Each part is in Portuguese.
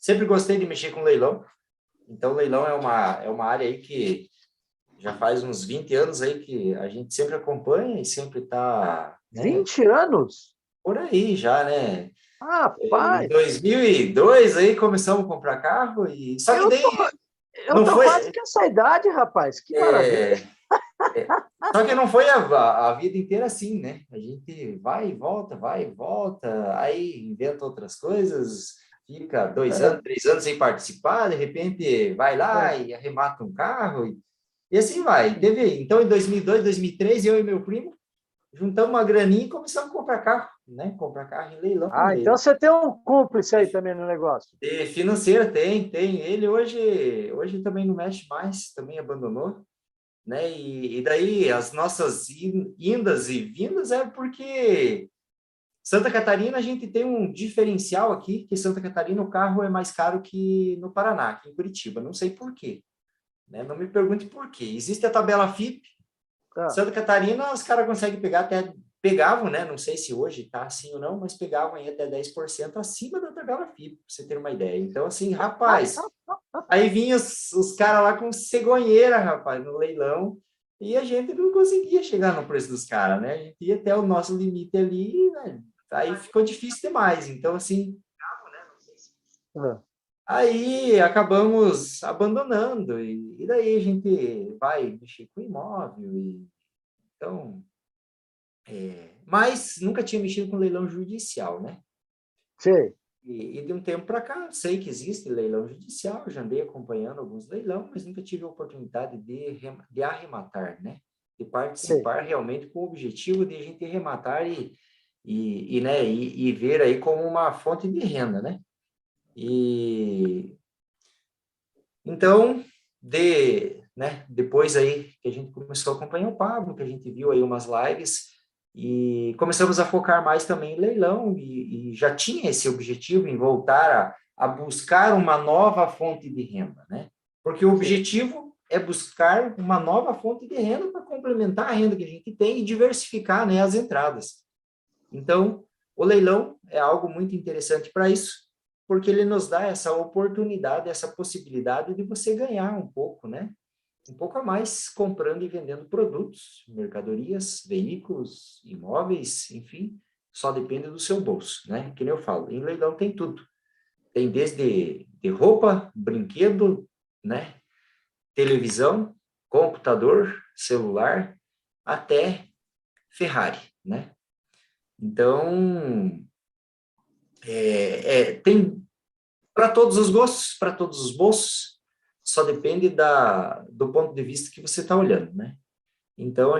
sempre gostei de mexer com leilão. Então, leilão é uma área aí que já faz uns 20 anos aí que a gente sempre acompanha e sempre está, né, 20 anos? por aí já, né? Em Rapaz, 2002 aí começamos a comprar carro e só que eu tô, daí eu não tô foi quase que essa idade, rapaz. Que maravilha. é, só que não foi a vida inteira assim, né? A gente vai e volta, aí inventa outras coisas, fica 2 anos, 3 anos sem participar, de repente vai lá e arremata um carro e assim vai. Então, em 2002, 2003, eu e meu primo juntamos uma graninha e começamos a comprar carro, né? Comprar carro em leilão. Ah, então você tem um cúmplice aí também no negócio. E financeira tem. Ele hoje também não mexe mais, também abandonou, né? E daí as nossas indas e vindas é porque Santa Catarina a gente tem um diferencial aqui, que Santa Catarina o carro é mais caro que no Paraná, aqui em Curitiba. Não sei por quê, né? Não me pergunte por quê. Existe a tabela FIP. Ah, Santa Catarina, os caras conseguem pegar até. Pegavam, né? Não sei se hoje tá assim ou não, mas pegavam aí até 10% acima da tabela FIP, para você ter uma ideia. Então, assim, rapaz, aí vinha os caras lá com cegonheira, rapaz, no leilão, e a gente não conseguia chegar no preço dos caras, né? A gente ia até o nosso limite ali, né? Aí ficou difícil demais. Então, assim, ah. aí acabamos abandonando, e daí a gente vai mexer com imóvel, então. Mas nunca tinha mexido com leilão judicial, né? Sei. E de um tempo para cá, eu sei que existe leilão judicial, já andei acompanhando alguns leilão, mas nunca tive a oportunidade de arrematar, né? De Sei. participar realmente com o objetivo de a gente arrematar né, e ver aí como uma fonte de renda, né? E então, né, depois aí que a gente começou a acompanhar o Pablo, que a gente viu aí umas lives, e começamos a focar mais também em leilão, e já tinha esse objetivo em voltar a buscar uma nova fonte de renda, né? Porque o Sei. objetivo é buscar uma nova fonte de renda para complementar a renda que a gente tem e diversificar, né, as entradas. Então, o leilão é algo muito interessante para isso, porque ele nos dá essa oportunidade, essa possibilidade de você ganhar um pouco, né? Um pouco a mais comprando e vendendo produtos, mercadorias, veículos, imóveis, enfim, só depende do seu bolso, né? Que nem eu falo, em leilão tem tudo. Tem desde de roupa, brinquedo, né? Televisão, computador, celular, até Ferrari, né? Então, tem para todos os gostos, para todos os bolsos, só depende do ponto de vista que você está olhando, né? Então,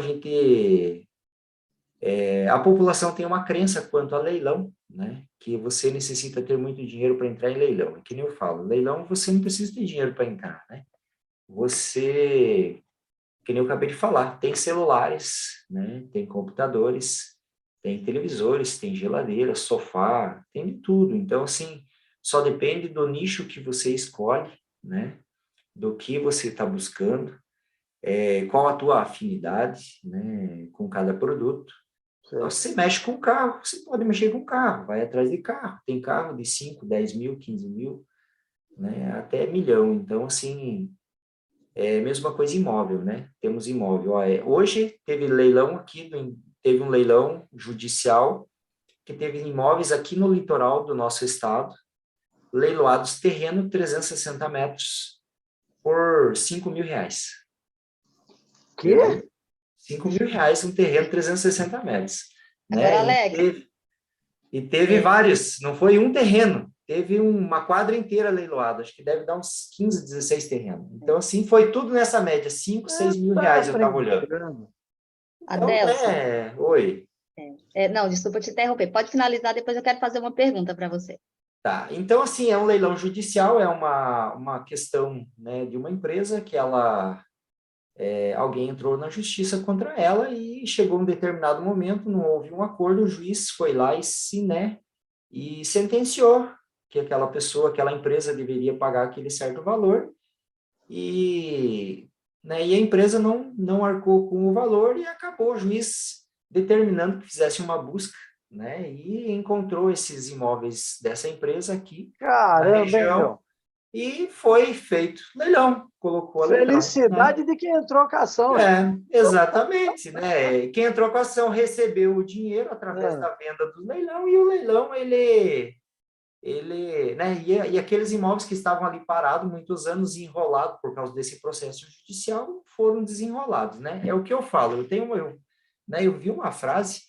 a população tem uma crença quanto a leilão, né? Que você necessita ter muito dinheiro para entrar em leilão. É que nem eu falo, leilão você não precisa ter dinheiro para entrar, né? Você, que nem eu acabei de falar, tem celulares, né? Tem computadores, tem televisores, tem geladeira, sofá, tem de tudo. Então, assim, só depende do nicho que você escolhe, né? Do que você está buscando, qual a tua afinidade, né? Com cada produto. Então, Sei. se você mexe com carro, você pode mexer com carro, vai atrás de carro. Tem carro de 5, 10 mil, 15 mil, né? Até milhão. Então, assim, é a mesma coisa imóvel, né? Temos imóvel. Ó, hoje teve leilão aqui, teve um leilão judicial que teve imóveis aqui no litoral do nosso estado, leiloados terreno 360 metros por 5 mil reais. Quê? Entendeu? 5 mil reais um terreno 360 metros. Agora, Né? Alex, E teve é, vários, não foi um terreno, teve uma quadra inteira leiloada, acho que deve dar uns 15, 16 terrenos. Então, assim, foi tudo nessa média, 5, 6 mil Tá reais eu estava olhando. brincando. Então, Adelson, oi. não, desculpa te interromper. Pode finalizar, depois eu quero fazer uma pergunta para você. Tá, então, assim, é um leilão judicial, é uma questão, né, de uma empresa que alguém entrou na justiça contra ela e chegou um determinado momento, não houve um acordo, o juiz foi lá e sentenciou que aquela pessoa, aquela empresa deveria pagar aquele certo valor e, né, e a empresa não arcou com o valor e acabou o juiz determinando que fizesse uma busca, né? E encontrou esses imóveis dessa empresa aqui na Caramba, hein, região meu? e foi feito leilão, colocou a leilão, né? Felicidade de quem entrou com a ação, hein? Exatamente, né? Quem entrou com a ação recebeu o dinheiro através É, da venda do leilão e o leilão ele, né? E aqueles imóveis que estavam ali parados muitos anos enrolados por causa desse processo judicial foram desenrolados, né? É o que eu falo. Né? Eu vi uma frase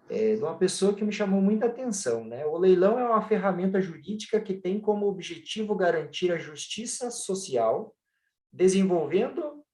de uma pessoa que me chamou muita atenção, né? O leilão é uma ferramenta jurídica que tem como objetivo garantir a justiça social desenvolvendo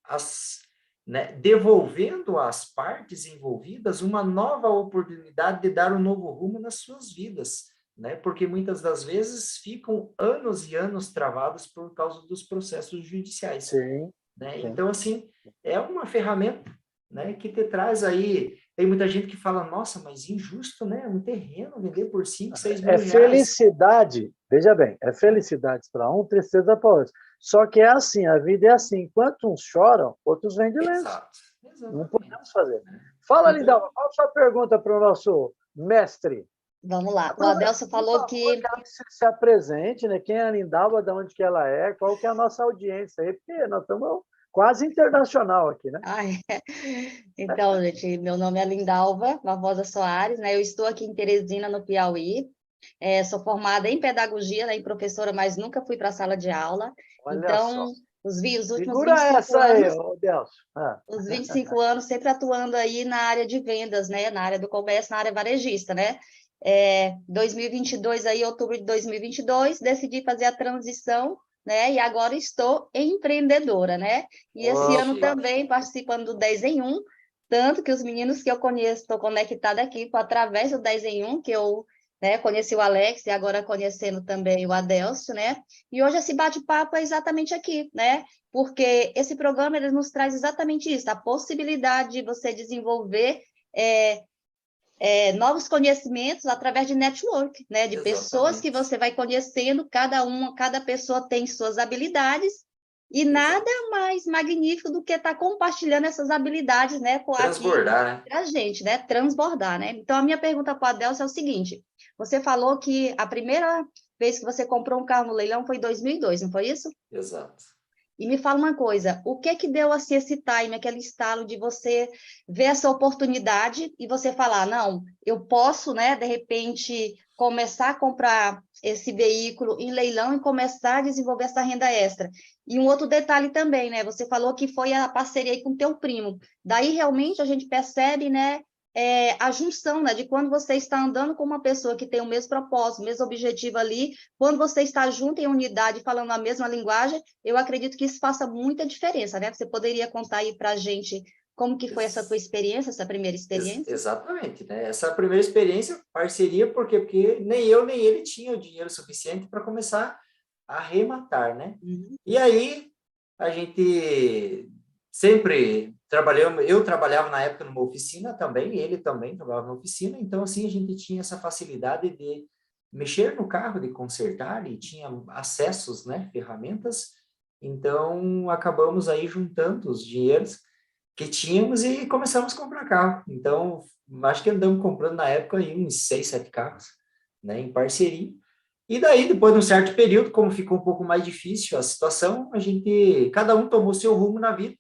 devolvendo às partes envolvidas uma nova oportunidade de dar um novo rumo nas suas vidas, né? Porque muitas das vezes ficam anos e anos travados por causa dos processos judiciais, sim, né? sim. Então, assim, é uma ferramenta, né, que te traz aí. Tem muita gente que fala, nossa, mas injusto, né? Um terreno vender por 5, 6 É mil reais. felicidade, veja bem, é felicidade para um, tristeza para outro. Só que é assim, a vida é assim. Enquanto uns choram, outros vêm de lenço. Exato, Não exatamente. podemos fazer. Fala, Então, Lindalva, qual a sua pergunta para o nosso mestre? Vamos lá. O Aproveita, Adelso por falou favor, que quero que você se apresente, né? Quem é a Lindalva, de onde que ela é, qual que é a nossa audiência aí, porque nós estamos quase internacional aqui, né? Ai, então, gente, meu nome é Lindalva Barbosa Soares, né? Eu estou aqui em Teresina, no Piauí. Sou formada em pedagogia, né, em professora, mas nunca fui para a sala de aula. Olha só. Então, os últimos Segura 25 essa aí, anos, ô Delcio. Ah, os 25 anos sempre atuando aí na área de vendas, né? Na área do comércio, na área varejista, né? 2022, aí, outubro de 2022, decidi fazer a transição, né? E agora estou empreendedora, né? E esse ano opa, também participando do 10 em 1, tanto que os meninos que eu conheço, estou conectada aqui através do 10 em 1, que eu, né, conheci o Alex e agora conhecendo também o Adelcio, né? E hoje esse bate-papo é exatamente aqui, né? Porque esse programa ele nos traz exatamente isso, a possibilidade de você desenvolver novos conhecimentos através de network, né? De pessoas que exatamente. você vai conhecendo, cada pessoa tem suas habilidades, e nada Exato. mais magnífico do que estar compartilhando essas habilidades, né, aqui Transbordar, né? para a gente, né? Transbordar, né? Então, a minha pergunta para a Adelson é o seguinte: você falou que a primeira vez que você comprou um carro no leilão foi em 2002, não foi isso? Exato. E me fala uma coisa, o que que deu assim esse time, aquele estalo de você ver essa oportunidade e você falar, não, eu posso, né, de repente, começar a comprar esse veículo em leilão e começar a desenvolver essa renda extra. E um outro detalhe também, né, você falou que foi a parceria aí com teu primo. Daí realmente a gente percebe, né, a junção, né, de quando você está andando com uma pessoa que tem o mesmo propósito, o mesmo objetivo ali, quando você está junto em unidade, falando a mesma linguagem, eu acredito que isso faça muita diferença, né? Você poderia contar aí para a gente como que foi essa tua Ex experiência, essa primeira experiência? exatamente, né? Essa primeira experiência, parceria, por quê? Porque nem eu nem ele tinham dinheiro suficiente para começar a arrematar, né? Uhum. E aí, a gente sempre trabalhamos, eu trabalhava na época numa oficina também, ele também trabalhava na oficina, então assim, a gente tinha essa facilidade de mexer no carro, de consertar, e tinha acessos, né, ferramentas, então acabamos aí juntando os dinheiros que tínhamos e começamos a comprar carro. Então, acho que andamos comprando na época aí uns 6, 7 carros, né, em parceria. E daí, depois de um certo período, como ficou um pouco mais difícil a situação, cada um tomou seu rumo na vida.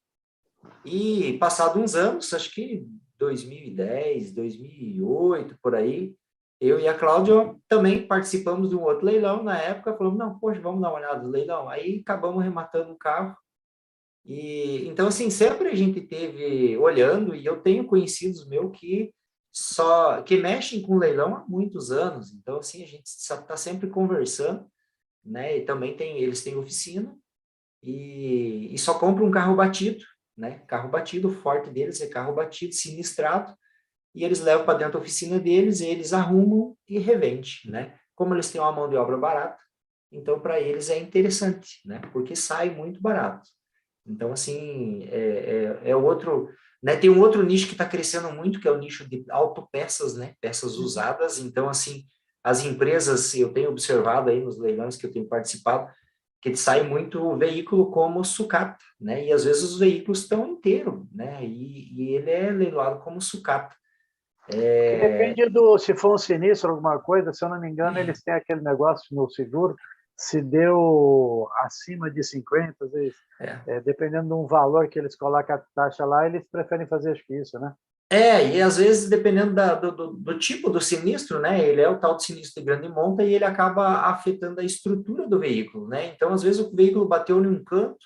E passado uns anos, acho que 2010, 2008, por aí, eu e a Cláudia também participamos de um outro leilão na época, falamos, não, poxa, vamos dar uma olhada no leilão. Aí acabamos rematando o carro. E então, assim, sempre a gente teve olhando, e eu tenho conhecidos meus que mexem com leilão há muitos anos. Então, assim, a gente está sempre conversando, né? E também eles têm oficina e só compram um carro batido, né? Carro batido, o forte deles é carro batido, sinistrado, e eles levam para dentro da oficina deles, eles arrumam e revendem, né? Como eles têm uma mão de obra barata, então para eles é interessante, né? Porque sai muito barato. Então, assim, é outro, né? Tem um outro nicho que está crescendo muito, que é o nicho de autopeças, né? Peças usadas. Então, assim, as empresas, eu tenho observado aí nos leilões que eu tenho participado, que sai muito veículo como sucata, né? E às vezes os veículos estão inteiros, né? E ele é leiloado como sucata. Que depende do, se for um sinistro, alguma coisa, se eu não me engano, eles têm aquele negócio no seguro, se deu acima de 50, às vezes, dependendo de um valor que eles colocam a taxa lá, eles preferem fazer, acho que isso, né? E às vezes, dependendo do tipo do sinistro, né, ele é o tal de sinistro de grande monta e ele acaba afetando a estrutura do veículo, né? Então, às vezes, o veículo bateu em um canto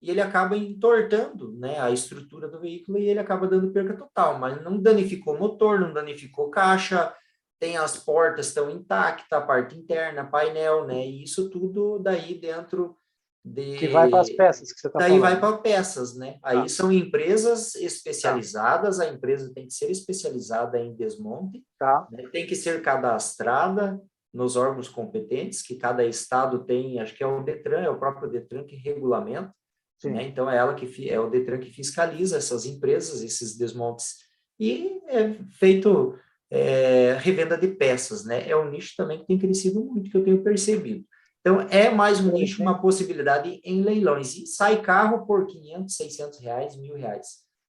e ele acaba entortando, né, a estrutura do veículo e ele acaba dando perca total, mas não danificou motor, não danificou caixa, tem as portas estão intactas, a parte interna, painel, né? E isso tudo daí dentro Que vai para as peças que você está Daí falando. vai para peças, né? Aí são empresas especializadas, a empresa tem que ser especializada em desmonte, né? Tem que ser cadastrada nos órgãos competentes, que cada estado tem, acho que é o Detran, é o próprio Detran que regulamenta, né? Então é o Detran que fiscaliza essas empresas, esses desmontes, e é feito revenda de peças, né? É um nicho também que tem crescido muito, que eu tenho percebido. Então, é mais um nicho, uma possibilidade em leilões. E sai carro por 500, 600 reais, R$ 1.000,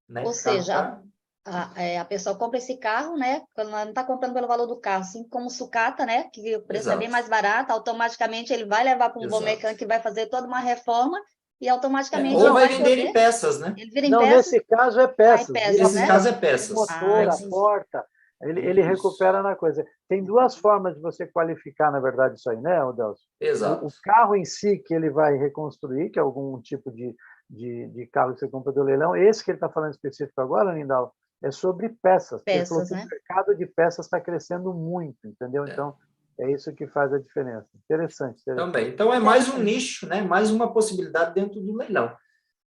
né? Ou seja, a pessoa compra esse carro, né? Quando ela não está comprando pelo valor do carro, assim como sucata, né? Que o preço é bem mais barato, automaticamente ele vai levar para um bom mecânico que vai fazer toda uma reforma e automaticamente ou ele vai vai vender poder... em peças, né? Ele vira em Não, peças? nesse caso é peças. Peças, né? Caso é peças. Motor, a porta, ele recupera na coisa. Tem duas formas de você qualificar, na verdade, isso aí, né, Delcio? Exato. O carro em si, que ele vai reconstruir, que é algum tipo de carro que você compra do leilão. Esse que ele está falando específico agora, Lindau, é sobre peças. Ele falou que né? o mercado de peças está crescendo muito, entendeu? Então, é isso que faz a diferença. Interessante. Também. Então, é mais um nicho, né? Mais uma possibilidade dentro do leilão,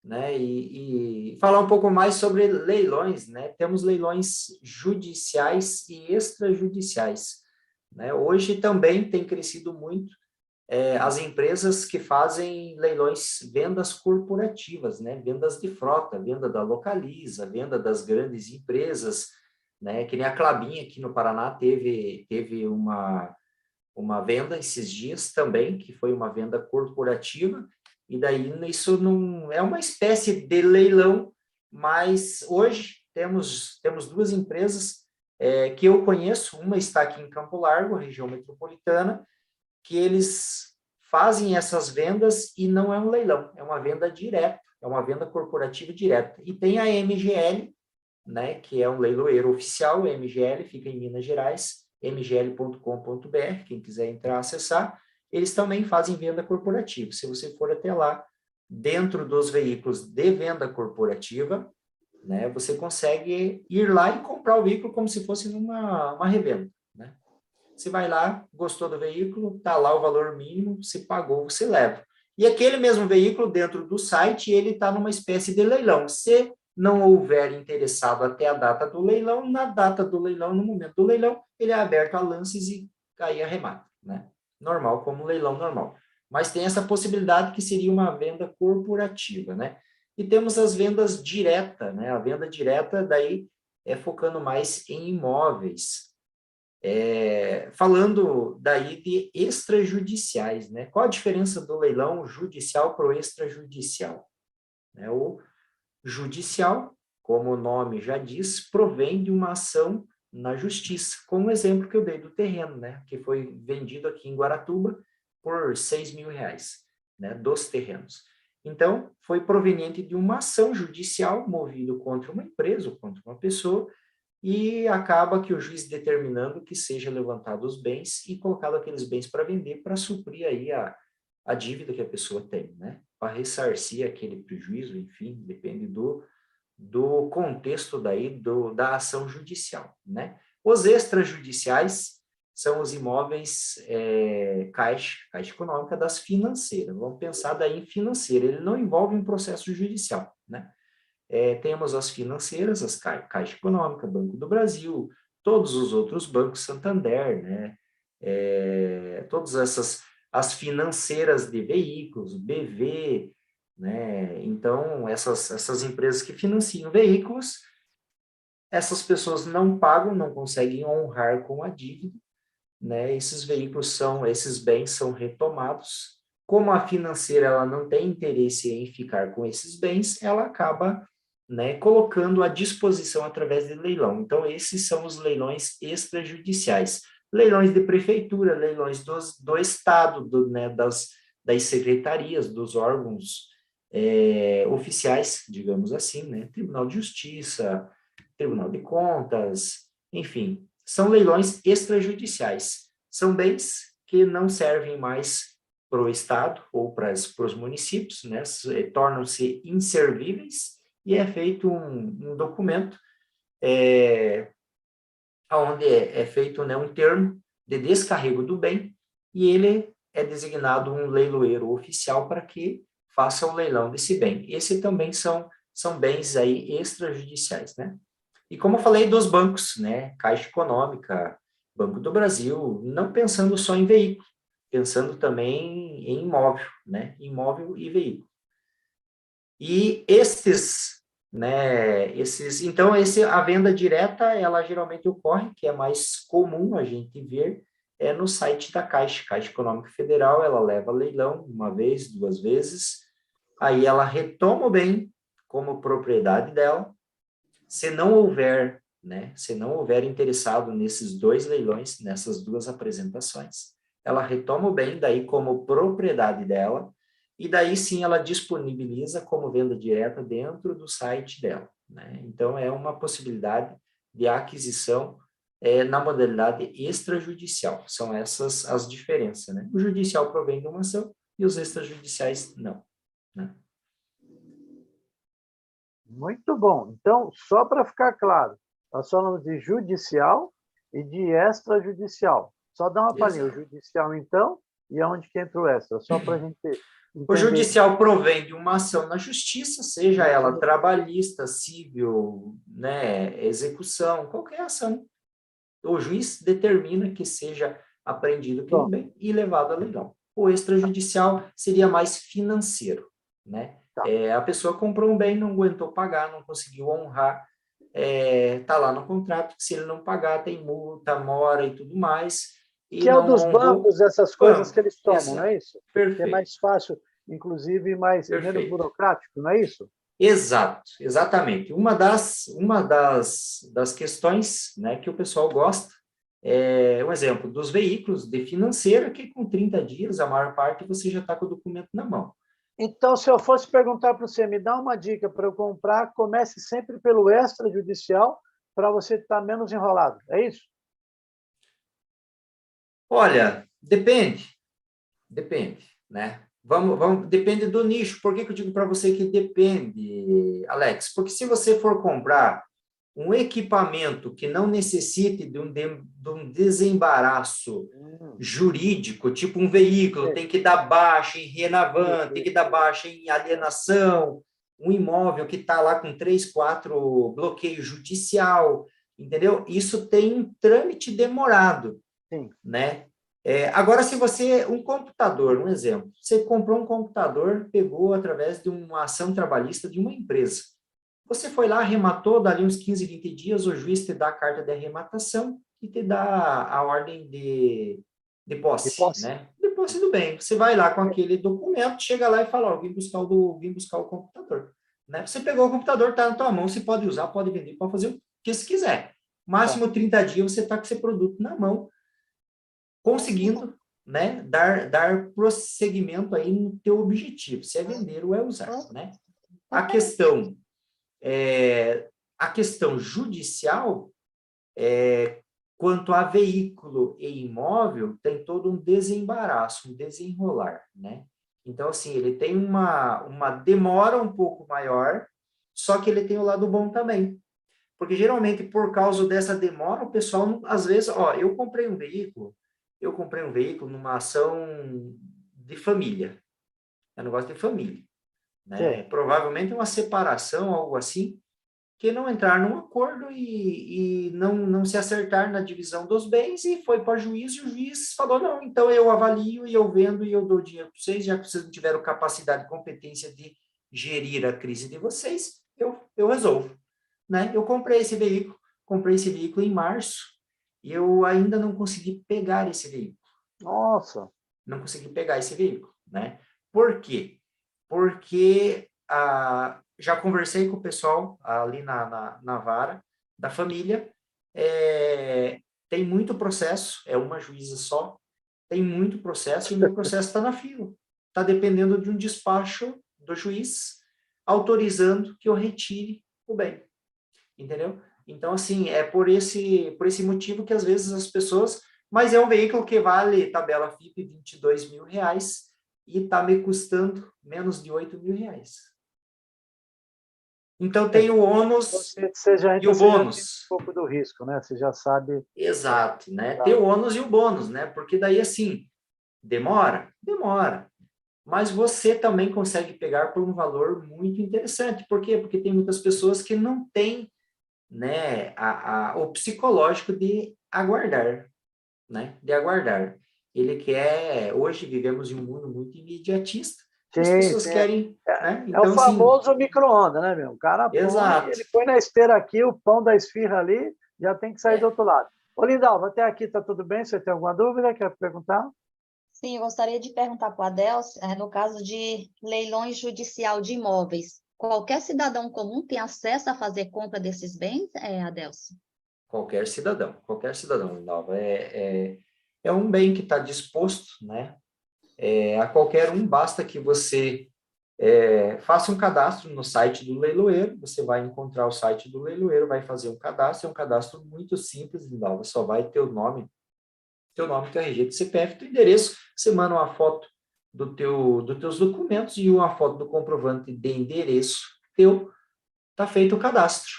né? E falar um pouco mais sobre leilões, né? Temos leilões judiciais e extrajudiciais, né? Hoje também tem crescido muito as empresas que fazem leilões, vendas corporativas, né? Vendas de frota, venda da Localiza, venda das grandes empresas, né? Que nem a Klabin aqui no Paraná teve uma venda esses dias também, que foi uma venda corporativa, e daí isso não é uma espécie de leilão, mas hoje temos duas empresas que eu conheço, uma está aqui em Campo Largo, região metropolitana, que eles fazem essas vendas e não é um leilão, é uma venda direta, é uma venda corporativa direta. E tem a MGL, né, que é um leiloeiro oficial, a MGL fica em Minas Gerais, mgl.com.br, quem quiser entrar, acessar. Eles também fazem venda corporativa. Se você for até lá, dentro dos veículos de venda corporativa, né, você consegue ir lá e comprar o veículo como se fosse uma revenda, né? Você vai lá, gostou do veículo, está lá o valor mínimo, você pagou, você leva. E aquele mesmo veículo, dentro do site, ele está numa espécie de leilão. Se não houver interessado até a data do leilão, na data do leilão, no momento do leilão, ele é aberto a lances e aí arremata, né? Normal, como um leilão normal. Mas tem essa possibilidade que seria uma venda corporativa, né? E temos as vendas diretas, né? A venda direta, daí, é focando mais em imóveis. Falando daí de extrajudiciais, né? Qual a diferença do leilão judicial para o extrajudicial? O judicial, como o nome já diz, provém de uma ação na justiça, como o exemplo que eu dei do terreno, né? Que foi vendido aqui em Guaratuba por R$ 6.000, né? Dos terrenos. Então, foi proveniente de uma ação judicial movida contra uma empresa ou contra uma pessoa, e acaba que o juiz determinando que seja levantado os bens e colocado aqueles bens para vender, para suprir aí a dívida que a pessoa tem, né? Para ressarcir aquele prejuízo, enfim, depende do contexto daí da ação judicial, né? Os extrajudiciais são os imóveis caixa econômica das financeiras. Vamos pensar daí em financeira, ele não envolve um processo judicial, né? Temos as financeiras, as Caixa Econômica, Banco do Brasil, todos os outros bancos, Santander, né? Todas as financeiras de veículos, BV, né? Então, essas empresas que financiam veículos, essas pessoas não pagam, não conseguem honrar com a dívida, né? Esses bens são retomados. Como a financeira ela não tem interesse em ficar com esses bens, ela acaba né, colocando à disposição através de leilão. Então, esses são os leilões extrajudiciais. Leilões de prefeitura, leilões do Estado, né, das secretarias, dos órgãos oficiais, digamos assim, né, Tribunal de Justiça, Tribunal de Contas, enfim, são leilões extrajudiciais. São bens que não servem mais para o Estado ou para os municípios, né, tornam-se inservíveis, e é feito um documento onde é feito, né, um termo de descarrego do bem, e ele é designado um leiloeiro oficial para que faça o leilão desse bem. Esse também são bens aí extrajudiciais, né? E como eu falei dos bancos, né, Caixa Econômica, Banco do Brasil, não pensando só em veículo, pensando também em imóvel, né, imóvel e veículo. E então, a venda direta, ela geralmente ocorre, que é mais comum a gente ver, no site da Caixa Econômica Federal. Ela leva leilão uma vez, duas vezes, aí ela retoma o bem como propriedade dela. Se não houver, né, se não houver interessado nesses dois leilões, nessas duas apresentações, ela retoma o bem daí como propriedade dela, e daí sim ela disponibiliza como venda direta dentro do site dela, né? Então, é uma possibilidade de aquisição na modalidade extrajudicial. São essas as diferenças, né? O judicial provém de uma ação e os extrajudiciais não, né? Muito bom. Então, só para ficar claro, nós falamos de judicial e de extrajudicial. Só dá uma palhinha. O judicial, então, e aonde que entra o extra? Só para a gente entender. O judicial provém de uma ação na justiça, seja ela trabalhista, civil, né, execução, qualquer ação. O juiz determina que seja apreendido aquele bem e levado a leilão. O extrajudicial seria mais financeiro, né? Tá. A pessoa comprou um bem, não aguentou pagar, não conseguiu honrar, tá lá no contrato que se ele não pagar tem multa, mora e tudo mais. E que é o dos honrou, bancos, essas coisas que eles tomam, exato. não é isso? Perfeito. Que é mais fácil, inclusive menos burocrático, não é isso? Exato, exatamente. Uma das questões, né, que o pessoal gosta é um exemplo dos veículos de financeira, que com 30 dias, a maior parte, você já está com o documento na mão. Então, se eu fosse perguntar para você, me dá uma dica para eu comprar, comece sempre pelo extrajudicial para você estar menos enrolado. É isso? Olha, depende, né? Depende do nicho. Por que eu digo para você que depende, Alex? Porque se você for comprar um equipamento que não necessite de um desembaraço jurídico, tipo um veículo, tem que dar baixa em Renavan, tem que dar baixa em alienação, um imóvel que está lá com 3, 4 bloqueio judicial, entendeu? Isso tem um trâmite demorado, Sim. né? Agora, se você, um computador, um exemplo, você comprou um computador, pegou através de uma ação trabalhista de uma empresa. Você foi lá, arrematou, dali uns 15, 20 dias, o juiz te dá a carta de arrematação e te dá a ordem de posse, né? De posse do bem. Você vai lá com aquele documento, chega lá e fala, ó, vim buscar o computador. Né? Você pegou o computador, está na tua mão, você pode usar, pode vender, pode fazer o que você quiser. Máximo 30 dias você está com esse produto na mão, conseguindo, né, dar prosseguimento aí no teu objetivo, se é vender ou é usar, né? A questão judicial, quanto a veículo e imóvel, tem todo um desembaraço, um desenrolar, né? Então, assim, ele tem uma demora um pouco maior, só que ele tem o lado bom também. Porque, geralmente, por causa dessa demora, o pessoal, às vezes, eu comprei um veículo numa ação de família, é um negócio de família, né? Provavelmente uma separação, algo assim, que não entrar num acordo e não se acertar na divisão dos bens, e foi para o juiz, e o juiz falou, não, então eu avalio e eu vendo e eu dou dinheiro para vocês, já que vocês não tiveram capacidade e competência de gerir a crise de vocês, eu resolvo, né? Eu comprei esse veículo em março, e eu ainda não consegui pegar esse veículo. Nossa! Não consegui pegar esse veículo, né? Por quê? Porque já conversei com o pessoal ali na vara da família, tem muito processo, é uma juíza só, tem muito processo e o meu processo está na fila. Está dependendo de um despacho do juiz autorizando que eu retire o bem. Entendeu? Então, assim, é por esse motivo que às vezes as pessoas... Mas é um veículo que vale tabela FIPE R$ 22.000 e está me custando menos de R$ 8.000. Então, tem o ônus e o você já tem bônus. um pouco do risco, né? Você já sabe... Exato, né? Tem o ônus e o bônus, né? Porque daí, assim, demora? Demora. Mas você também consegue pegar por um valor muito interessante. Por quê? Porque tem muitas pessoas que não têm, né, o psicológico de aguardar, né? De aguardar. Ele quer... Hoje vivemos em um mundo muito imediatista, que as Sim, pessoas sim. querem, né? É o Então, assim, famoso micro-ondas, né, meu? O cara põe, exato. ele põe na esteira aqui, o pão da esfirra ali, já tem que sair do outro lado. Ô, Lindalva, até aqui está tudo bem? Você tem alguma dúvida? Quer perguntar? Sim, eu gostaria de perguntar para o Adelson, no caso de leilões judicial de imóveis, qualquer cidadão comum tem acesso a fazer compra desses bens, Adelson? Qualquer cidadão, Nova, é um bem que está disposto, né? A qualquer um, basta que você faça um cadastro no site do leiloeiro, você vai encontrar o site do leiloeiro, vai fazer um cadastro, é um cadastro muito simples, Nova, só vai ter o nome, teu RG, teu CPF, teu endereço, você manda uma foto dos teus documentos e uma foto do comprovante de endereço teu, tá feito o cadastro.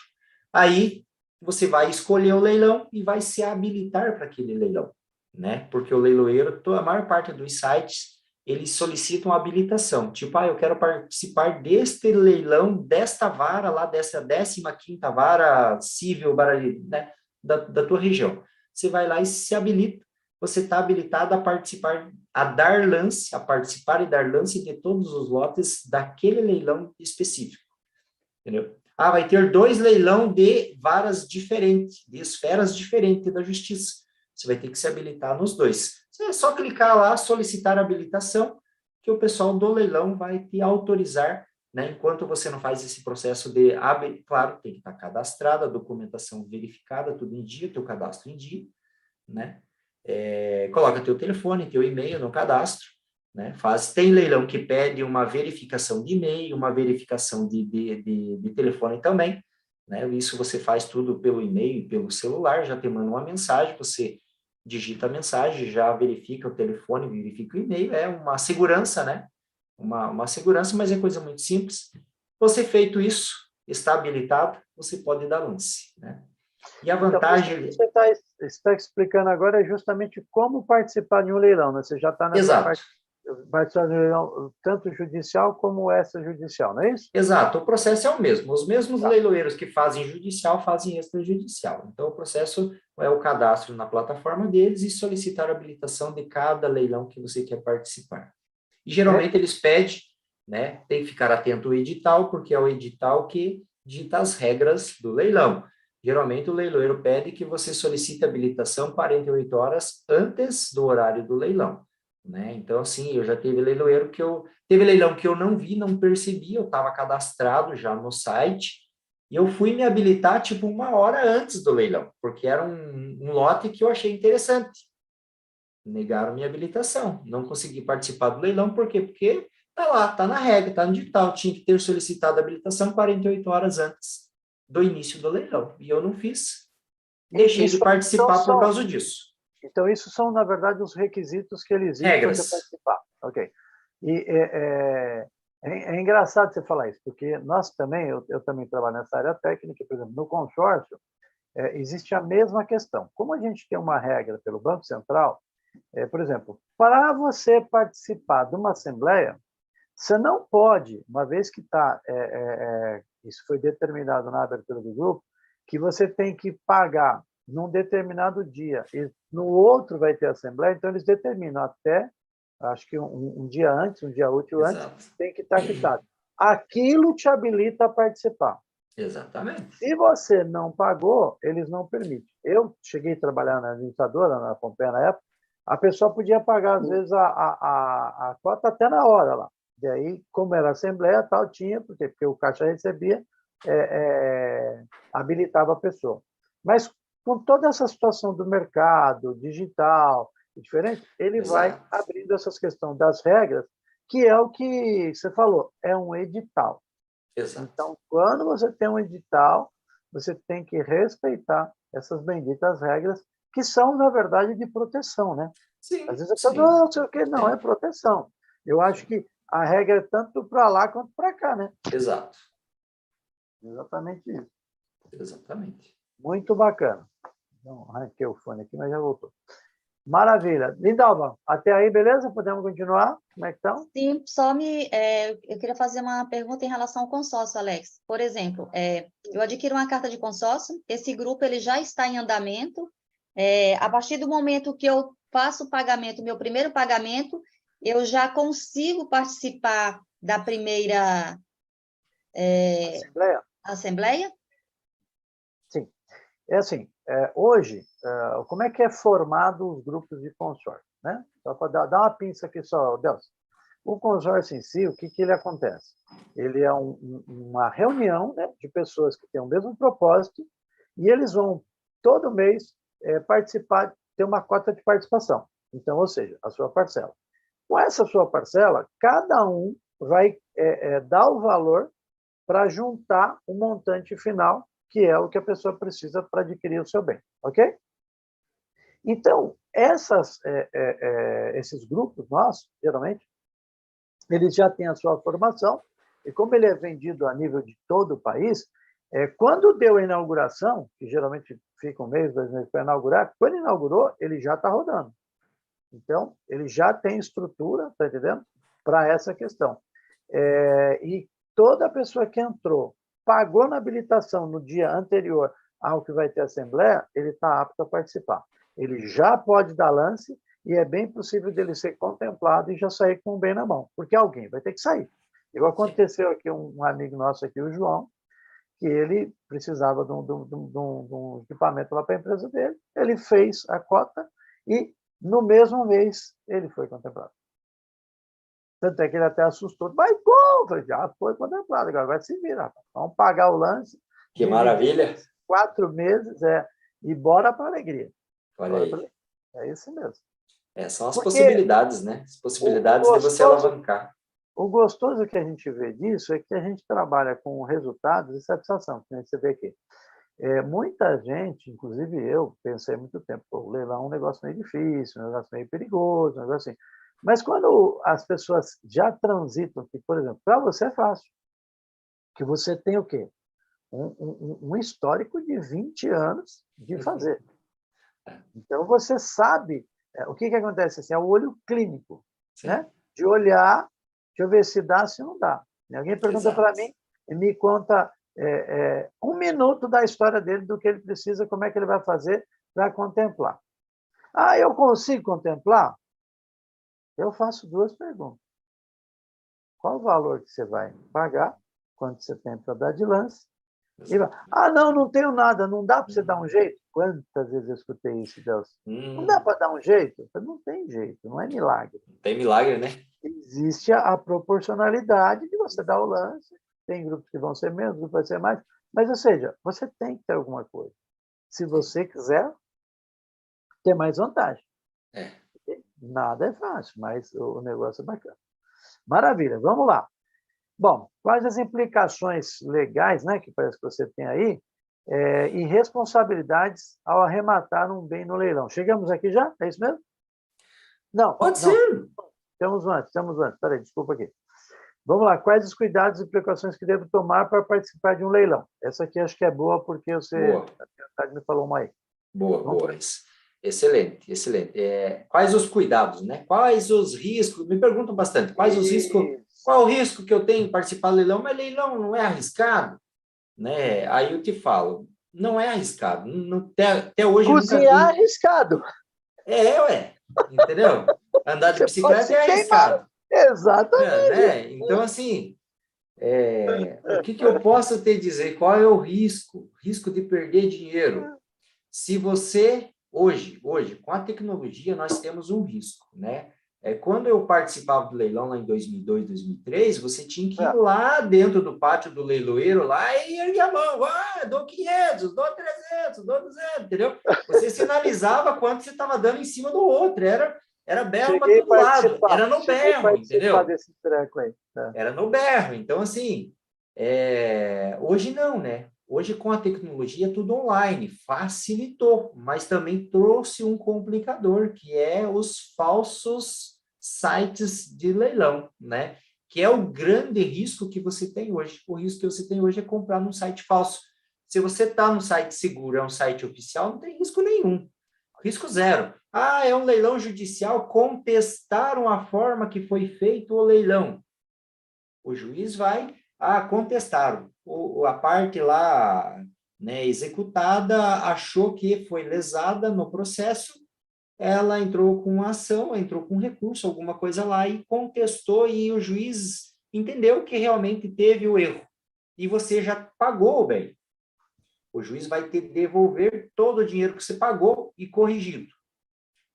Aí você vai escolher o leilão e vai se habilitar para aquele leilão, né? Porque o leiloeiro, a maior parte dos sites, eles solicitam habilitação. Tipo, eu quero participar deste leilão, desta vara lá, dessa 15ª vara civil, né? da tua região. Você vai lá e se habilita. Você está habilitado a participar, a participar e dar lance de todos os lotes daquele leilão específico. Entendeu? Vai ter 2 leilão de varas diferentes, de esferas diferentes da justiça. Você vai ter que se habilitar nos 2. É só clicar lá, solicitar habilitação, que o pessoal do leilão vai te autorizar, né? Enquanto você não faz esse processo de... Claro, tem que estar cadastrada, a documentação verificada, tudo em dia, teu cadastro em dia, né? Coloca teu telefone, teu e-mail no cadastro, né? Tem leilão que pede uma verificação de e-mail, uma verificação de telefone também, né? Isso você faz tudo pelo e-mail, pelo celular, já te manda uma mensagem, você digita a mensagem, já verifica o telefone, verifica o e-mail, é uma segurança, né? Uma segurança, mas é coisa muito simples. Você feito isso, está habilitado, você pode dar lance, né? E a vantagem... Então, isso que você está explicando agora é justamente como participar de um leilão, né? Você já está nessa Exato. parte, participar de um leilão, tanto judicial como extrajudicial, não é isso? Exato, o processo é o mesmo. Os mesmos leiloeiros que fazem judicial fazem extrajudicial. Então, o processo é o cadastro na plataforma deles e solicitar a habilitação de cada leilão que você quer participar. E, geralmente, eles pedem, né, tem que ficar atento ao edital, porque é o edital que dita as regras do leilão. Geralmente, o leiloeiro pede que você solicite habilitação 48 horas antes do horário do leilão, né? Então, assim, eu já teve leiloeiro teve leilão que eu não vi, não percebi, eu estava cadastrado já no site, e eu fui me habilitar, tipo, 1 hora antes do leilão, porque era um lote que eu achei interessante. Negaram minha habilitação, não consegui participar do leilão, por quê? Porque tá lá, tá na regra, tá no digital, tinha que ter solicitado a habilitação 48 horas antes do início do leilão, e eu não fiz, deixei de participar por causa disso. Então, isso são, na verdade, os requisitos que eles exigem para você participar. Ok. E é engraçado você falar isso, porque nós também, eu também trabalho nessa área técnica, por exemplo, no consórcio, existe a mesma questão. Como a gente tem uma regra pelo Banco Central, por exemplo, para você participar de uma assembleia, você não pode, uma vez que isso foi determinado na abertura do grupo, que você tem que pagar num determinado dia e no outro vai ter assembleia, então eles determinam até, acho que um dia antes, um dia útil antes, tem que estar quitado. Aquilo te habilita a participar. Exatamente. Se você não pagou, eles não permitem. Eu cheguei a trabalhar na administradora, na Pompeia na época, a pessoa podia pagar, às vezes, a cota até na hora lá. E aí, como era assembleia, tal, tinha, porque o caixa recebia, habilitava a pessoa. Mas com toda essa situação do mercado digital, diferente, ele vai abrindo essas questões das regras, que é o que você falou, é um edital. Exato. Então, quando você tem um edital, você tem que respeitar essas benditas regras, que são, na verdade, de proteção, né? Sim, Às vezes a pessoa não sei o que, não, é proteção. Eu acho que a regra é tanto para lá quanto para cá, né? Exato. Exatamente isso. Exatamente. Muito bacana. Então, arranquei o fone aqui, mas já voltou. Maravilha. Lindalva, até aí, beleza? Podemos continuar? Como é que estão? Sim, eu queria fazer uma pergunta em relação ao consórcio, Alex. Por exemplo, eu adquiro uma carta de consórcio, esse grupo ele já está em andamento. A partir do momento que eu faço o pagamento, meu primeiro pagamento, eu já consigo participar da primeira assembleia? Sim. É assim, hoje, como é que é formado os grupos de consórcio? Né? Só para dar uma pinça aqui só, Delcio. O consórcio em si, o que ele acontece? Ele é uma reunião, né, de pessoas que têm o mesmo propósito e eles vão, todo mês, participar, ter uma cota de participação. Então, ou seja, a sua parcela. Com essa sua parcela, cada um vai dar o valor para juntar o montante final, que é o que a pessoa precisa para adquirir o seu bem, ok? Então, esses grupos nossos, geralmente, eles já têm a sua formação, e como ele é vendido a nível de todo o país, quando deu a inauguração, que geralmente fica um mês, 2 meses para inaugurar, quando inaugurou, ele já está rodando. Então, ele já tem estrutura, está entendendo? Para essa questão. E toda pessoa que entrou, pagou na habilitação no dia anterior ao que vai ter a assembleia, ele está apto a participar. Ele já pode dar lance e é bem possível dele ser contemplado e já sair com o bem na mão, porque alguém vai ter que sair. Aconteceu aqui um amigo nosso aqui, o João, que ele precisava de um equipamento lá para a empresa dele, ele fez a cota e no mesmo mês ele foi contemplado. Tanto é que ele até assustou. Mas como? Já foi contemplado, agora vai se virar. Vamos pagar o lance. Que maravilha! 4 meses, e bora para a alegria. Olha aí. É isso mesmo. São as possibilidades, né? As possibilidades de você alavancar. O gostoso que a gente vê disso é que a gente trabalha com resultados e satisfação, que você vê aqui. Muita gente, inclusive eu, pensei há muito tempo, o leilão é um negócio meio difícil, um negócio meio perigoso, um negócio assim. Mas quando as pessoas já transitam aqui, por exemplo, para você é fácil, que você tem o quê? Um histórico de 20 anos de fazer. Então, você sabe o que acontece, assim, é o olho clínico, né? De olhar, deixa eu ver se dá, se não dá. Alguém pergunta para mim e me conta 1 minuto da história dele, do que ele precisa, como é que ele vai fazer para contemplar. Ah, eu consigo contemplar? Eu faço 2 perguntas. Qual o valor que você vai pagar? Quanto você tem para dar de lance? Não tenho nada, não dá para você dar um jeito? Quantas vezes eu escutei isso, Deus? Não dá para dar um jeito? Não tem jeito, não é milagre. Não tem milagre, né? Existe a proporcionalidade de você dar o lance. Tem grupos que vão ser menos, grupos que vão ser mais. Mas, ou seja, você tem que ter alguma coisa. Se você quiser ter mais vantagem. Nada é fácil, mas o negócio é bacana. Maravilha, vamos lá. Bom, quais as implicações legais, né, que parece que você tem aí, e responsabilidades ao arrematar um bem no leilão? Chegamos aqui já? É isso mesmo? Não. Pode ser. Estamos antes. Peraí, desculpa aqui. Vamos lá. Quais os cuidados e precauções que devo tomar para participar de um leilão? Essa aqui acho que é boa, porque você me falou uma aí. Boa. Excelente. Quais os cuidados, né? Quais os riscos? Me perguntam bastante. Quais os riscos? Qual é o risco que eu tenho em participar do leilão? Mas leilão não é arriscado, né? Aí eu te falo, não é arriscado. Até hoje cozinhar é arriscado. Entendeu? Andar de bicicleta é arriscado. Exatamente. Né? Então, assim, o que eu posso te dizer? Qual é o risco? Risco de perder dinheiro. Se você, hoje, com a tecnologia, nós temos um risco, né? Quando eu participava do leilão lá em 2002, 2003, você tinha que ir lá dentro do pátio do leiloeiro lá e erguer a mão. Dou 500, dou 300, dou 200, entendeu? Você sinalizava quanto você estava dando em cima do outro. Era berro para todo lado. Era no berro, entendeu? Desse treco aí. Era no berro. Então, assim, hoje não, né? Hoje, com a tecnologia, tudo online. Facilitou, mas também trouxe um complicador, que é os falsos sites de leilão, né? Que é o grande risco que você tem hoje. O risco que você tem hoje é comprar num site falso. Se você está num site seguro, é um site oficial, não tem risco nenhum. Risco zero. É um leilão judicial, contestaram a forma que foi feito o leilão. O juiz vai, contestaram. A parte lá, né, executada achou que foi lesada no processo, ela entrou com ação, entrou com recurso, alguma coisa lá, e contestou, e o juiz entendeu que realmente teve o erro. E você já pagou o bem. O juiz vai ter que devolver todo o dinheiro que você pagou e corrigido.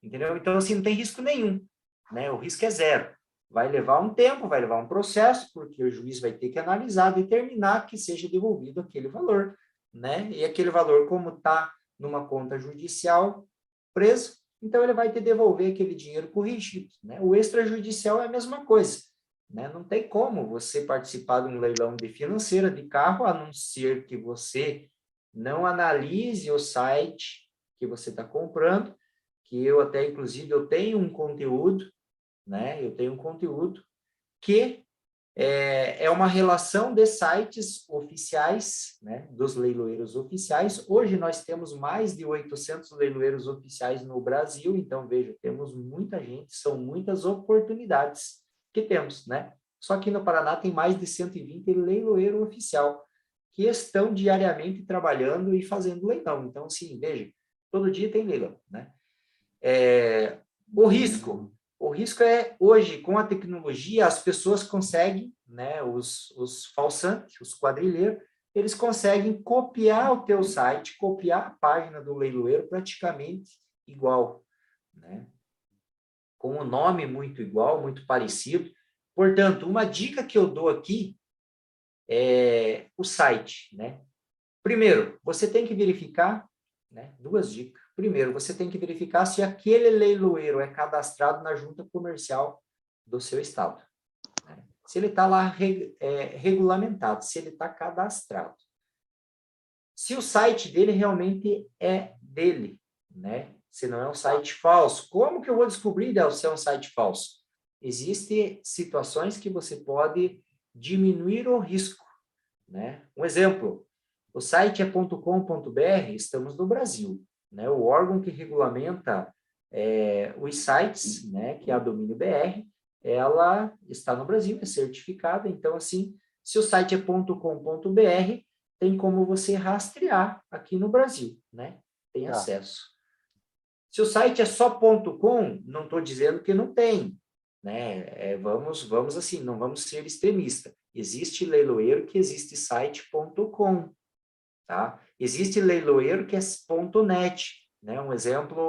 Entendeu? Então, assim, não tem risco nenhum, né? O risco é zero. Vai levar um tempo, vai levar um processo, porque o juiz vai ter que analisar, determinar que seja devolvido aquele valor, né? E aquele valor, como está numa conta judicial preso, então ele vai ter que devolver aquele dinheiro corrigido, né? O extrajudicial é a mesma coisa, né? Não tem como você participar de um leilão de financeira de carro, a não ser que você não analise o site que você está comprando, que eu até, inclusive, eu tenho um conteúdo, né? Eu tenho um conteúdo que é uma relação de sites oficiais, né? Dos leiloeiros oficiais. Hoje nós temos mais de 800 leiloeiros oficiais no Brasil, então, veja, temos muita gente, são muitas oportunidades que temos, né? Só que no Paraná tem mais de 120 leiloeiro oficial que estão diariamente trabalhando e fazendo leilão. Então, sim, veja, todo dia tem leilão, né? O risco é, hoje, com a tecnologia, as pessoas conseguem, né, os falsantes, os quadrilheiros, eles conseguem copiar o teu site, copiar a página do leiloeiro praticamente igual, né? Com o nome muito igual, muito parecido. Portanto, uma dica que eu dou aqui é o site, né? Primeiro, você tem que verificar, né, 2 dicas. Primeiro, você tem que verificar se aquele leiloeiro é cadastrado na junta comercial do seu estado, né? Se ele está lá regulamentado, se ele está cadastrado. Se o site dele realmente é dele, né? Se não é um site falso. Como que eu vou descobrir, Del, se é um site falso? Existem situações que você pode diminuir o risco, né? Um exemplo, o site é .com.br, estamos no Brasil, né? O órgão que regulamenta os sites, né, que é a Domínio BR, ela está no Brasil, é certificada, então, assim, se o site é .com.br, tem como você rastrear aqui no Brasil, né? Tem acesso. Se o site é só .com, não estou dizendo que não tem, né? Vamos assim, não vamos ser extremistas. Existe leiloeiro que existe site.com, tá? Existe leiloeiro que é .net, né? Um exemplo,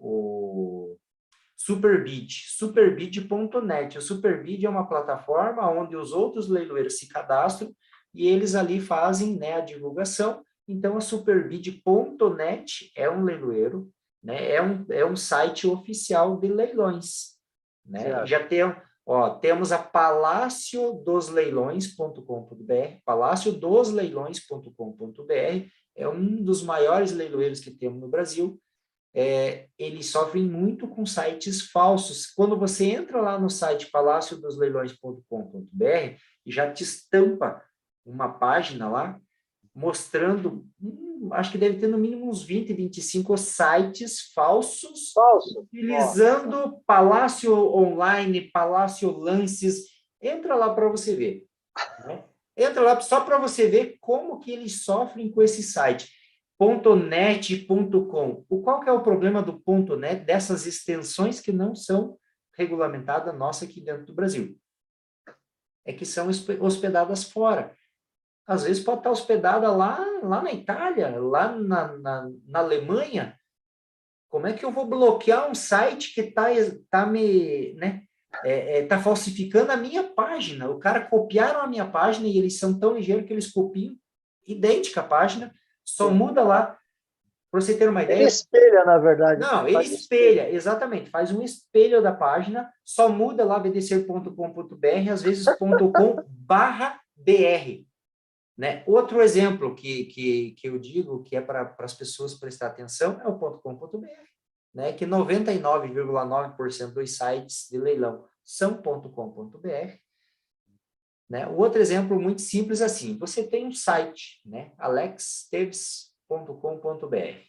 o Superbid, superbid.net. O Superbid é uma plataforma onde os outros leiloeiros se cadastram e eles ali fazem, né, a divulgação. Então, a superbid.net é um leiloeiro, né? É um site oficial de leilões, né? Já temos a palaciodosleilões.com.br, palaciodosleilões.com.br, é um dos maiores leiloeiros que temos no Brasil. Eles sofrem muito com sites falsos. Quando você entra lá no site palaciodosleilões.com.br e já te estampa uma página lá, mostrando, acho que deve ter no mínimo uns 20, 25 sites falsos, utilizando Palácio Online, Palácio Lances. Entra lá para você ver, né? Entra lá só para você ver como que eles sofrem com esse site. .net, .com. Qual que é o problema do .net, dessas extensões que não são regulamentadas nossa aqui dentro do Brasil? É que são hospedadas fora. Às vezes pode estar hospedada lá na Itália, lá na Alemanha, Como é que eu vou bloquear um site que tá falsificando a minha página? O cara copiaram a minha página e eles são tão ligeiros que eles copiam idêntica a página, só muda lá. Para você ter uma ideia... Ele espelha, na verdade. Não, ele espelha, exatamente, faz um espelho da página, só muda lá bdcer.com.br, às vezes .com/br, né? Outro exemplo que eu digo, que é para as pessoas prestar atenção, é o .com.br, né? Que 99,9% dos sites de leilão são .com.br, né? O outro exemplo muito simples assim, você tem um site, né? alexteves.com.br.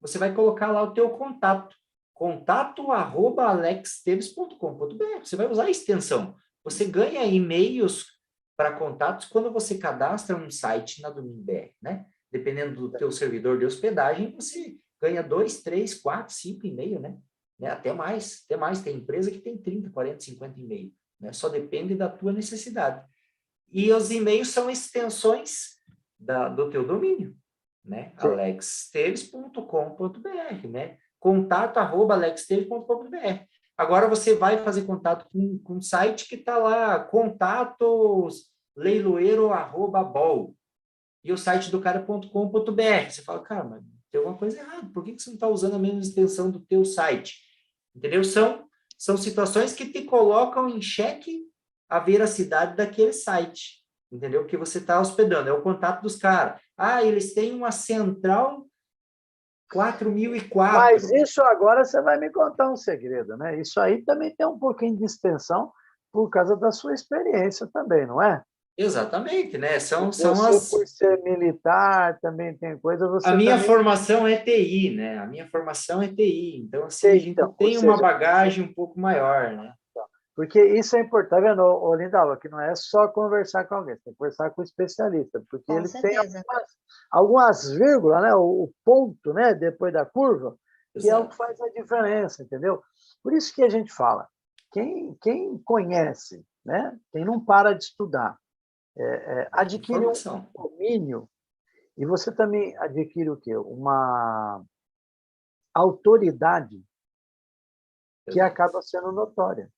Você vai colocar lá o teu contato@alexteves.com.br. Você vai usar a extensão. Você ganha e-mails para contatos quando você cadastra um site na Domínio BR, né? Dependendo do teu servidor de hospedagem, você ganha 2, 3, 4, 5 e-mails, né? Até mais, até mais. Tem empresa que tem 30, 40, 50 e-mails, né? Só depende da tua necessidade. E os e-mails são extensões do teu domínio, né? alexteves.com.br, né? contato@alexteves.com.br. Agora você vai fazer contato com um site que está lá, contatosleiloeiro@bol, e o site do cara é .com.br. Você fala, cara, mas tem alguma coisa errada, por que você não está usando a mesma extensão do teu site? Entendeu? São situações que te colocam em xeque a veracidade daquele site, entendeu? Que você está hospedando, é o contato dos caras. Ah, eles têm uma central 4004. Mas isso agora você vai me contar um segredo, né? Isso aí também tem um pouquinho de extensão por causa da sua experiência também, não é? Exatamente, né? Por ser militar, também tem coisa, A minha formação é TI, né? A minha formação é TI, então assim, a gente tem uma bagagem um pouco maior, né? Porque isso é importante, tá vendo, Lindalva, que não é só conversar com alguém, você tem que conversar com o especialista, porque ele tem algumas vírgulas, né, o ponto, né, depois da curva, que é o que faz a diferença, entendeu? Por isso que a gente fala, quem conhece, né, quem não para de estudar, adquire um domínio, e você também adquire o quê? Uma autoridade que acaba sendo notória.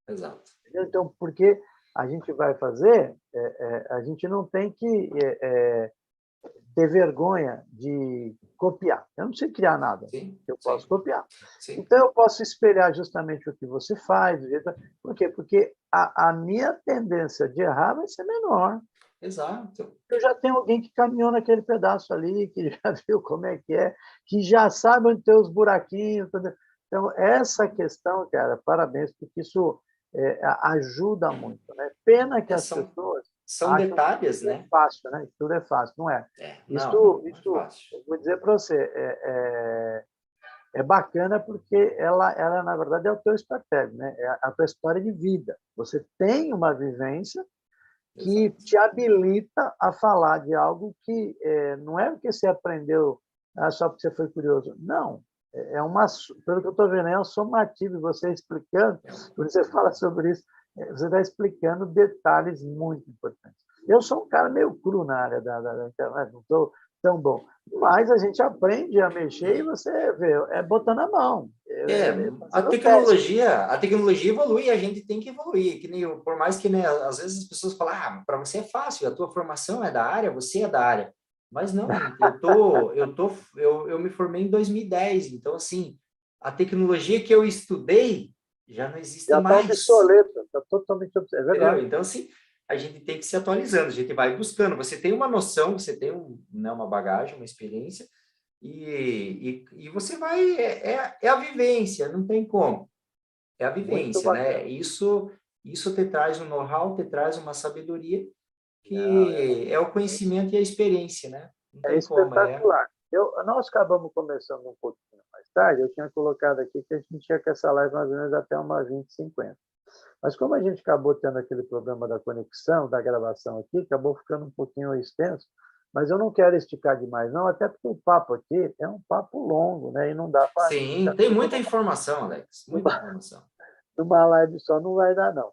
Exato. Então, porque a gente vai fazer, a gente não tem que ter vergonha de copiar. Eu não sei criar nada, eu posso copiar. Sim. Então, eu posso espelhar justamente o que você faz. Por quê? Porque a minha tendência de errar vai ser menor. Exato. Eu já tenho alguém que caminhou naquele pedaço ali, que já viu como é, que já sabe onde tem os buraquinhos. Então, essa questão, cara, parabéns, porque isso ajuda muito, né? Pena que as pessoas são detalhes, que né? É fácil, né? Tudo é fácil, não é? Não é fácil. Eu vou dizer para você, é bacana porque ela, na verdade, é o teu estratégia, né? É a tua história de vida. Você tem uma vivência que te habilita a falar de algo que não é porque você aprendeu só porque você foi curioso. Não. Pelo que eu estou vendo, é um somativo. Você explicando, quando você fala sobre isso, você está explicando detalhes muito importantes. Eu sou um cara meio cru na área da internet, não estou tão bom. Mas a gente aprende a mexer e você vê, botando a mão. A tecnologia evolui e a gente tem que evoluir. Que nem por mais que, né, às vezes as pessoas falam, para você é fácil, a tua formação é da área, você é da área. Mas não, eu me formei em 2010, então assim, a tecnologia que eu estudei já não existe mais. Já está obsoleta, está totalmente obsoleta, é verdade. Então assim, a gente tem que se atualizando, a gente vai buscando. Você tem uma noção, você tem uma bagagem, uma experiência, e você vai, é a vivência, não tem como. É a vivência, né? Isso te traz um know-how, te traz uma sabedoria, que é o conhecimento e a experiência, né? Não tem espetacular. Nós acabamos começando um pouquinho mais tarde, eu tinha colocado aqui que a gente tinha que essa live mais ou menos até umas 20h50. Mas como a gente acabou tendo aquele problema da conexão, da gravação aqui, acabou ficando um pouquinho extenso, mas eu não quero esticar demais, não, até porque o papo aqui é um papo longo, né? E não dá para... Sim, tem muita informação, Alex, muita informação. Numa live só não vai dar, não.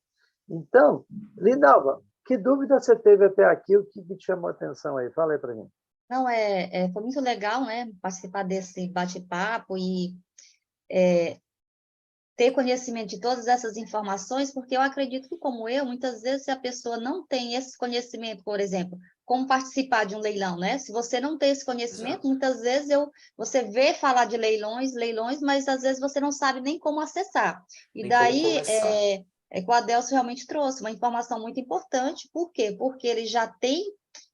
Então, Lindalva, que dúvida você teve até aqui? O que te chamou a atenção aí? Fala aí para mim. Não, foi muito legal, né, participar desse bate-papo e ter conhecimento de todas essas informações, porque eu acredito que, como eu, muitas vezes, se a pessoa não tem esse conhecimento, por exemplo, como participar de um leilão, né? Se você não tem esse conhecimento, Exato. muitas vezes você vê falar de leilões, mas às vezes você não sabe nem como acessar. E Nem como daí, começar. que o Adelso realmente trouxe uma informação muito importante. Por quê? Porque ele já tem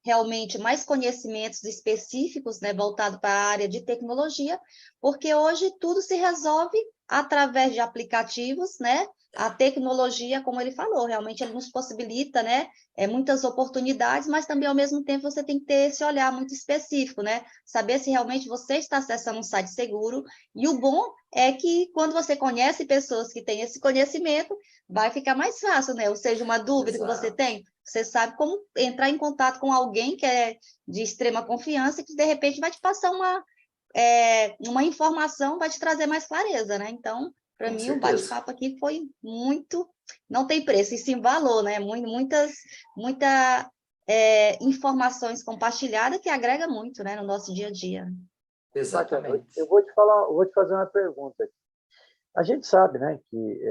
realmente mais conhecimentos específicos, né, voltado para a área de tecnologia, porque hoje tudo se resolve através de aplicativos, né? A tecnologia, como ele falou, realmente ele nos possibilita, né? Muitas oportunidades, mas também, ao mesmo tempo, você tem que ter esse olhar muito específico, né? Saber se realmente você está acessando um site seguro. E o bom é que, quando você conhece pessoas que têm esse conhecimento, vai ficar mais fácil, né? Ou seja, uma dúvida que você Exato. tem, você sabe como entrar em contato com alguém que é de extrema confiança, que, de repente, vai te passar uma informação, vai te trazer mais clareza, né? Então, para Com mim, o certeza. bate-papo aqui foi muito, não tem preço, e sim valor, né? Muita informações compartilhadas que agrega muito, né, no nosso dia a dia. Tatiana, Exatamente. eu vou te fazer uma pergunta aqui. A gente sabe, né, que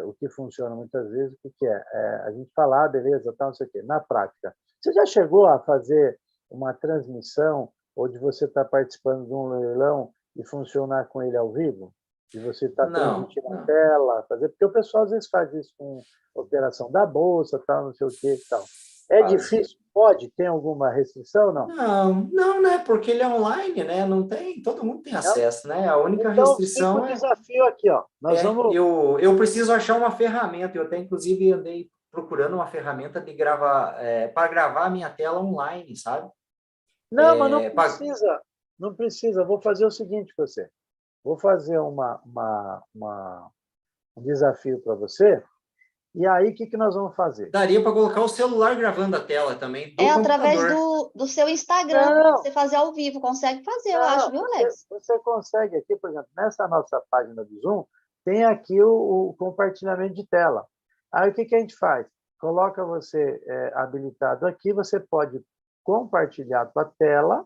o que funciona muitas vezes, o que é? A gente fala, beleza, tal, não sei o quê. Na prática, você já chegou a fazer uma transmissão ou de você estar participando de um leilão e funcionar com ele ao vivo? De você estar Não, transmitindo a não. tela, fazer... Porque o pessoal às vezes faz isso com operação da bolsa, tal, não sei o quê e tal. É Faz. difícil? Pode? Tem alguma restrição? Não. Não, não, né? Porque ele é online, né? Não tem, todo mundo tem Não? acesso, né? A única Então, fica restrição o desafio aqui, ó. Nós vamos... eu preciso achar uma ferramenta. Eu até, inclusive, andei procurando uma ferramenta de gravar, para gravar a minha tela online, sabe? Não, mas não É, pra- precisa. Não precisa. Vou fazer o seguinte com você. Vou fazer um desafio para você. E aí, o que, que nós vamos fazer? Daria para colocar o celular gravando a tela também É do através computador. do seu Instagram, para Não, você fazer ao vivo. Consegue fazer, eu acho, não. viu, Alex? Você consegue aqui, por exemplo, nessa nossa página do Zoom, tem aqui o compartilhamento de tela. Aí, o que, que a gente faz? Coloca você habilitado aqui, você pode compartilhar a tua tela,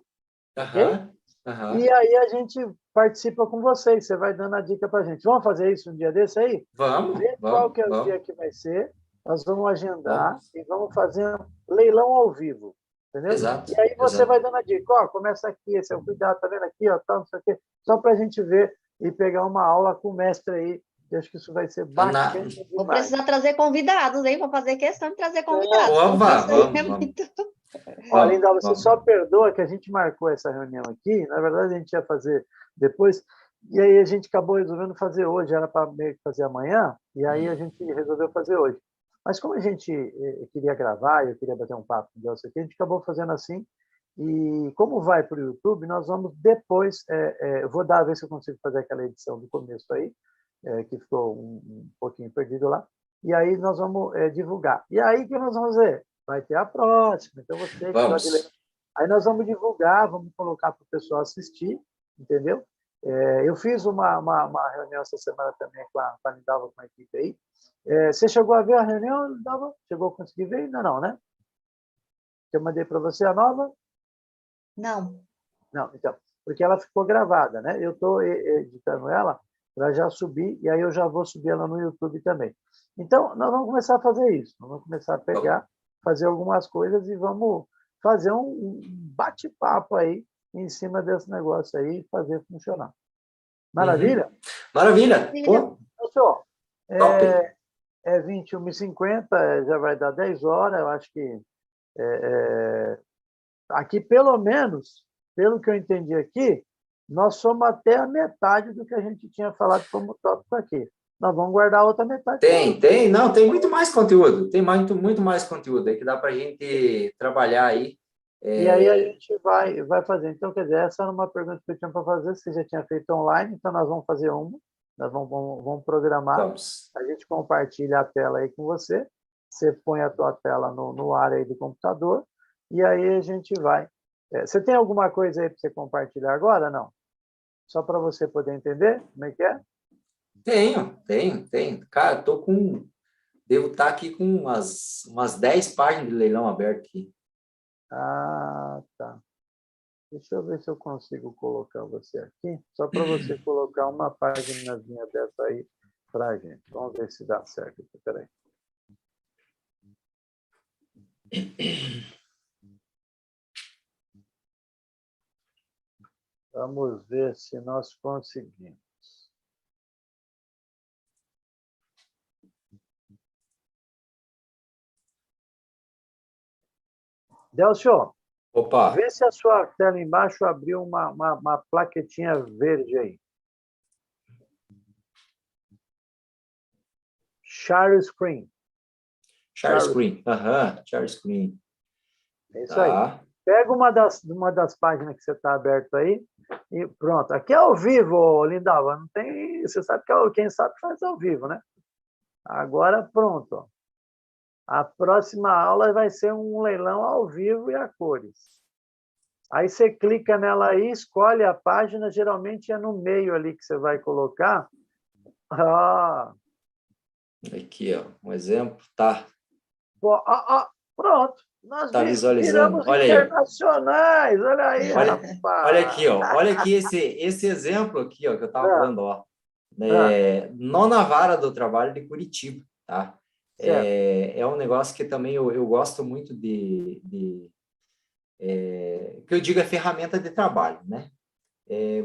ok? Aham, aham. E aí a gente participa com vocês, você vai dando a dica para a gente. Vamos fazer isso um dia desse aí? Vamos, Vê qual vamos, que é o dia vamos, que vai ser, nós vamos agendar vamos. e vamos fazer um leilão ao vivo, entendeu? Exato, E aí você vai exato. dando a dica, ó, começa aqui, esse é o cuidado, tá vendo aqui, ó, tal, não sei o quê, só para a gente ver e pegar uma aula com o mestre aí, eu acho que isso vai ser Na... bacana Vou demais. precisar trazer convidados, hein? Vou fazer questão de trazer É, convidados, porque Opa, isso aí é vamos, vamos, muito. olha, vamos, Linda, você vamos. só perdoa que a gente marcou essa reunião aqui. Na verdade, a gente ia fazer depois. E aí a gente acabou resolvendo fazer hoje. Era para meio que fazer amanhã. E aí a gente resolveu fazer hoje. Mas como a gente queria gravar, eu queria bater um papo com você aqui, a gente acabou fazendo assim. E como vai para o YouTube, nós vamos depois. Eu vou dar a ver se eu consigo fazer aquela edição do começo aí, que ficou um pouquinho perdido lá. E aí nós vamos divulgar. E aí o que nós vamos ver? Vai ter a próxima. Então você que gosta de ler. Vamos. Aí nós vamos divulgar, vamos colocar para o pessoal assistir, entendeu? Eu fiz uma reunião essa semana também com a Lindalva, com a equipe aí. Você chegou a ver a reunião, Lindalva? Chegou a conseguir ver? Ainda não, né? Eu mandei para você a nova? Não. Não, então, porque ela ficou gravada, né? Eu estou editando ela para já subir, e aí eu já vou subir ela no YouTube também. Então, nós vamos começar a fazer isso. Nós vamos começar a Vamos. pegar, fazer algumas coisas e vamos fazer um bate-papo aí em cima desse negócio aí e fazer funcionar. Uhum. Maravilha? Maravilha. Maravilha. Pô, Então, senhor, top. é 21h50, já vai dar 10 horas. Eu acho que aqui, pelo menos, pelo que eu entendi aqui, nós somos até a metade do que a gente tinha falado como tópico aqui. Nós vamos guardar a outra metade para o YouTube. Não, tem muito mais conteúdo. Tem muito mais conteúdo aí que dá para a gente trabalhar aí. E aí a gente vai fazer. Então, quer dizer, essa era uma pergunta que eu tinha para fazer. Você já tinha feito online, então nós vamos fazer uma. Nós vamos programar. Vamos. A gente compartilha a tela aí com você. Você põe a tua tela no ar aí do computador. E aí a gente vai. Você tem alguma coisa aí para você compartilhar agora? Não? Só para você poder entender como é que é? Tenho. Cara, devo estar aqui com umas 10 páginas de leilão aberto aqui. Ah, tá. Deixa eu ver se eu consigo colocar você aqui, só para você colocar uma páginazinha dessa aí para a gente. Vamos ver se dá certo. Espera aí. Vamos ver se nós conseguimos. Delcio, Opa, vê se a sua tela embaixo abriu uma plaquetinha verde aí. Share screen. share screen. Aham, share screen. É isso aí. Tá. Pega uma das páginas que você está aberto aí e pronto. Aqui é ao vivo, Lindalva. Não tem, você sabe que quem sabe faz ao vivo, né? Agora pronto. A próxima aula vai ser um leilão ao vivo e a cores. Aí você clica nela aí, escolhe a página, geralmente é no meio ali que você vai colocar. Ah, Aqui, ó, um exemplo. Tá, pronto. Nós tá visualizando. viramos Olha aí, ó. internacionais. Olha aí, Olha aqui, rapaz. ó. Olha aqui esse exemplo aqui, ó, que eu estava Ah, falando, ó. ah, Nona Vara do Trabalho de Curitiba, tá? certo. É um negócio que também eu gosto muito que eu digo é ferramenta de trabalho, né?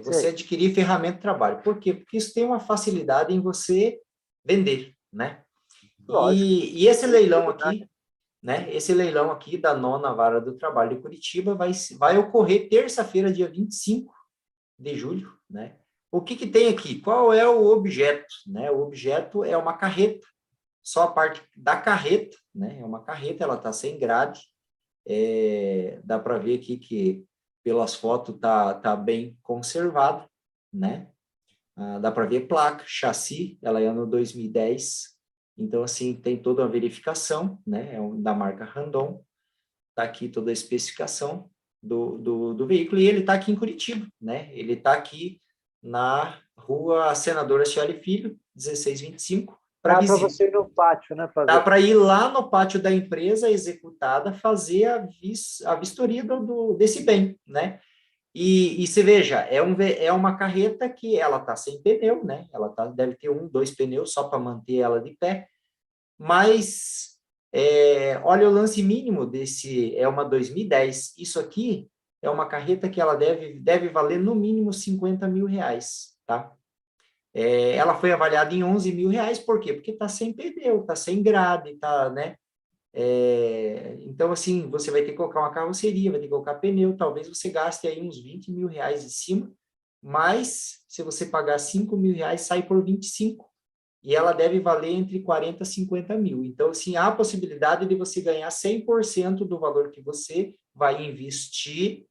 Você Sei. adquirir ferramenta de trabalho. Por quê? Porque isso tem uma facilidade em você vender, né? Lógico. E esse leilão aqui, né? Esse leilão aqui da Nona Vara do Trabalho de Curitiba vai ocorrer terça-feira, dia 25 de julho, né? O que tem aqui? Qual é o objeto, né? O objeto é uma carreta, só a parte da carreta, né? É uma carreta, ela está sem grade, dá para ver aqui que pelas fotos tá bem conservado, né? Dá para ver placa, chassi, ela é ano 2010, então assim tem toda a verificação, né? Da marca Randon, tá aqui toda a especificação do veículo e ele está aqui em Curitiba, né? Ele está aqui na Rua Senadora Chiali Filho, 1625, para Dá para visita. você ir no pátio, né? Dá para ir lá no pátio da empresa executada fazer a vistoria desse bem, né? E você veja, é uma carreta que ela está sem pneu, né? Deve ter 2 pneus só para manter ela de pé, mas olha o lance mínimo é uma 2010. Isso aqui é uma carreta que ela deve valer no mínimo 50 mil reais, tá? Ela foi avaliada em 11 mil reais, por quê? Porque está sem pneu, está sem grade, tá, né? Então, assim, você vai ter que colocar uma carroceria, vai ter que colocar pneu, talvez você gaste aí uns 20 mil reais em cima, mas se você pagar 5 mil reais, sai por 25, e ela deve valer entre 40 e 50 mil. Então, assim, há a possibilidade de você ganhar 100% do valor que você vai investir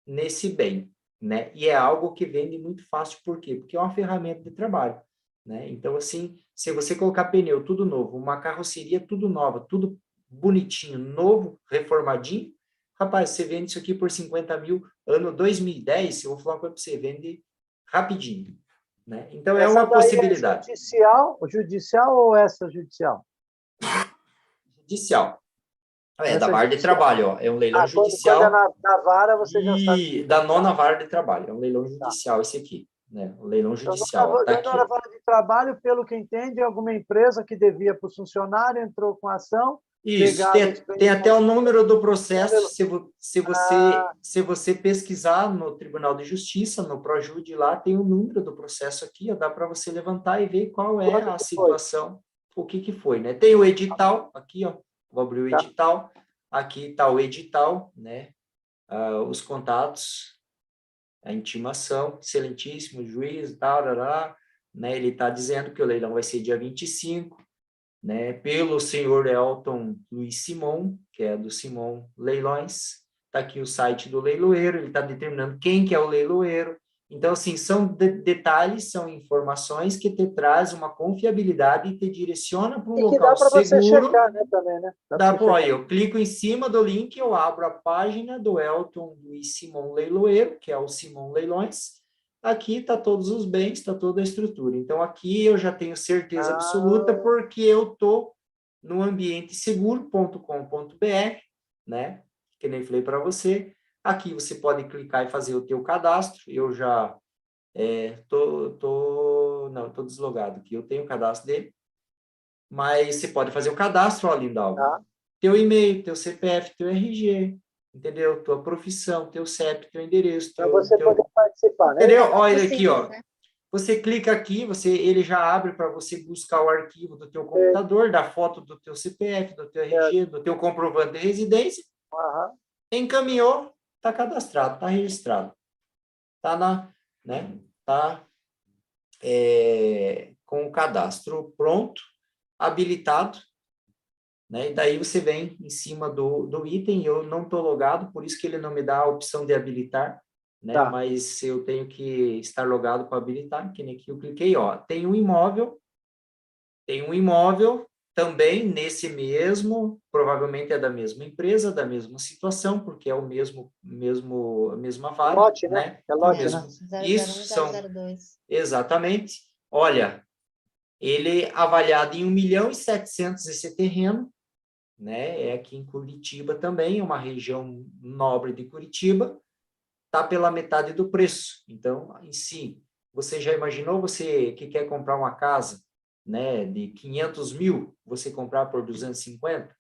nesse bem, né? E é algo que vende muito fácil, por quê? Porque é uma ferramenta de trabalho, né? Então, assim, se você colocar pneu tudo novo, uma carroceria tudo nova, tudo bonitinho, novo, reformadinho, rapaz, você vende isso aqui por 50 mil, ano 2010, eu vou falar uma coisa para você, vende rapidinho, né? Então, é Essa uma daí é possibilidade. judicial ou extrajudicial? Judicial. Da Essa é vara de judicial. trabalho, ó. É um leilão Quando é judicial na vara, você já sabe que e é da judicial. nona vara de trabalho. É um leilão Tá. judicial esse aqui, né? Um leilão Então, judicial, ó. Tá na aqui. vara de trabalho, pelo que entende, alguma empresa que devia para o funcionário entrou com ação, Isso, pegaram os tem bens até o número do processo, Ah, se você pesquisar no Tribunal de Justiça, no Projude lá, tem o número do processo aqui, ó, dá para você levantar e ver qual é quando a que foi? situação, o que foi, né? Tem o edital, aqui, ó, vou abrir o Tá. edital, aqui está o edital, né? Os contatos, a intimação, excelentíssimo juiz, tal, né? Ele está dizendo que o leilão vai ser dia 25, né, pelo senhor Elton Luiz Simon, que é do Simon Leilões. Está aqui o site do leiloeiro, ele está determinando quem que é o leiloeiro. Então, assim, são detalhes, são informações que te traz uma confiabilidade e te direciona para um E que dá local para você seguro. checar, né, também, né? Dá para Dá você para aí, checar. eu clico em cima do link, eu abro a página do Elton Luiz Simon Leiloeiro, que é o Simon Leilões. Aqui está todos os bens, está toda a estrutura. Então, aqui eu já tenho certeza absoluta, Ah, porque eu estou no ambienteseguro.com.br, né? Que nem falei para você. Aqui você pode clicar e fazer o teu cadastro. Eu já não, estou deslogado aqui. Eu tenho o cadastro dele. Mas você pode fazer o cadastro, ó, Lindalva. Tá. Teu e-mail, teu CPF, teu RG, entendeu? Tua profissão, teu CEP, teu endereço. Para você poder participar, né? Entendeu? Olha aqui, Simples, ó. né? Você clica aqui, ele já abre para você buscar o arquivo do teu computador, da foto do teu CPF, do teu RG, do teu comprovante de residência. Aham. Encaminhou, está cadastrado, está registrado. Está com o cadastro pronto, habilitado, né? E daí você vem em cima do item. Eu não estou logado, por isso que ele não me dá a opção de habilitar, né? Tá. Mas eu tenho que estar logado para habilitar, que nem aqui eu cliquei, ó. Tem um imóvel também nesse mesmo, provavelmente é da mesma empresa, da mesma situação, porque é a mesma vara, Lote, né? É lote, né? Isso, 001 002. exatamente. Olha, ele avaliado em 1.700.000 esse terreno, né? É aqui em Curitiba também, uma região nobre de Curitiba, tá pela metade do preço. Então, em si, você já imaginou, você que quer comprar uma casa, né, de 500 mil, você comprar por 250?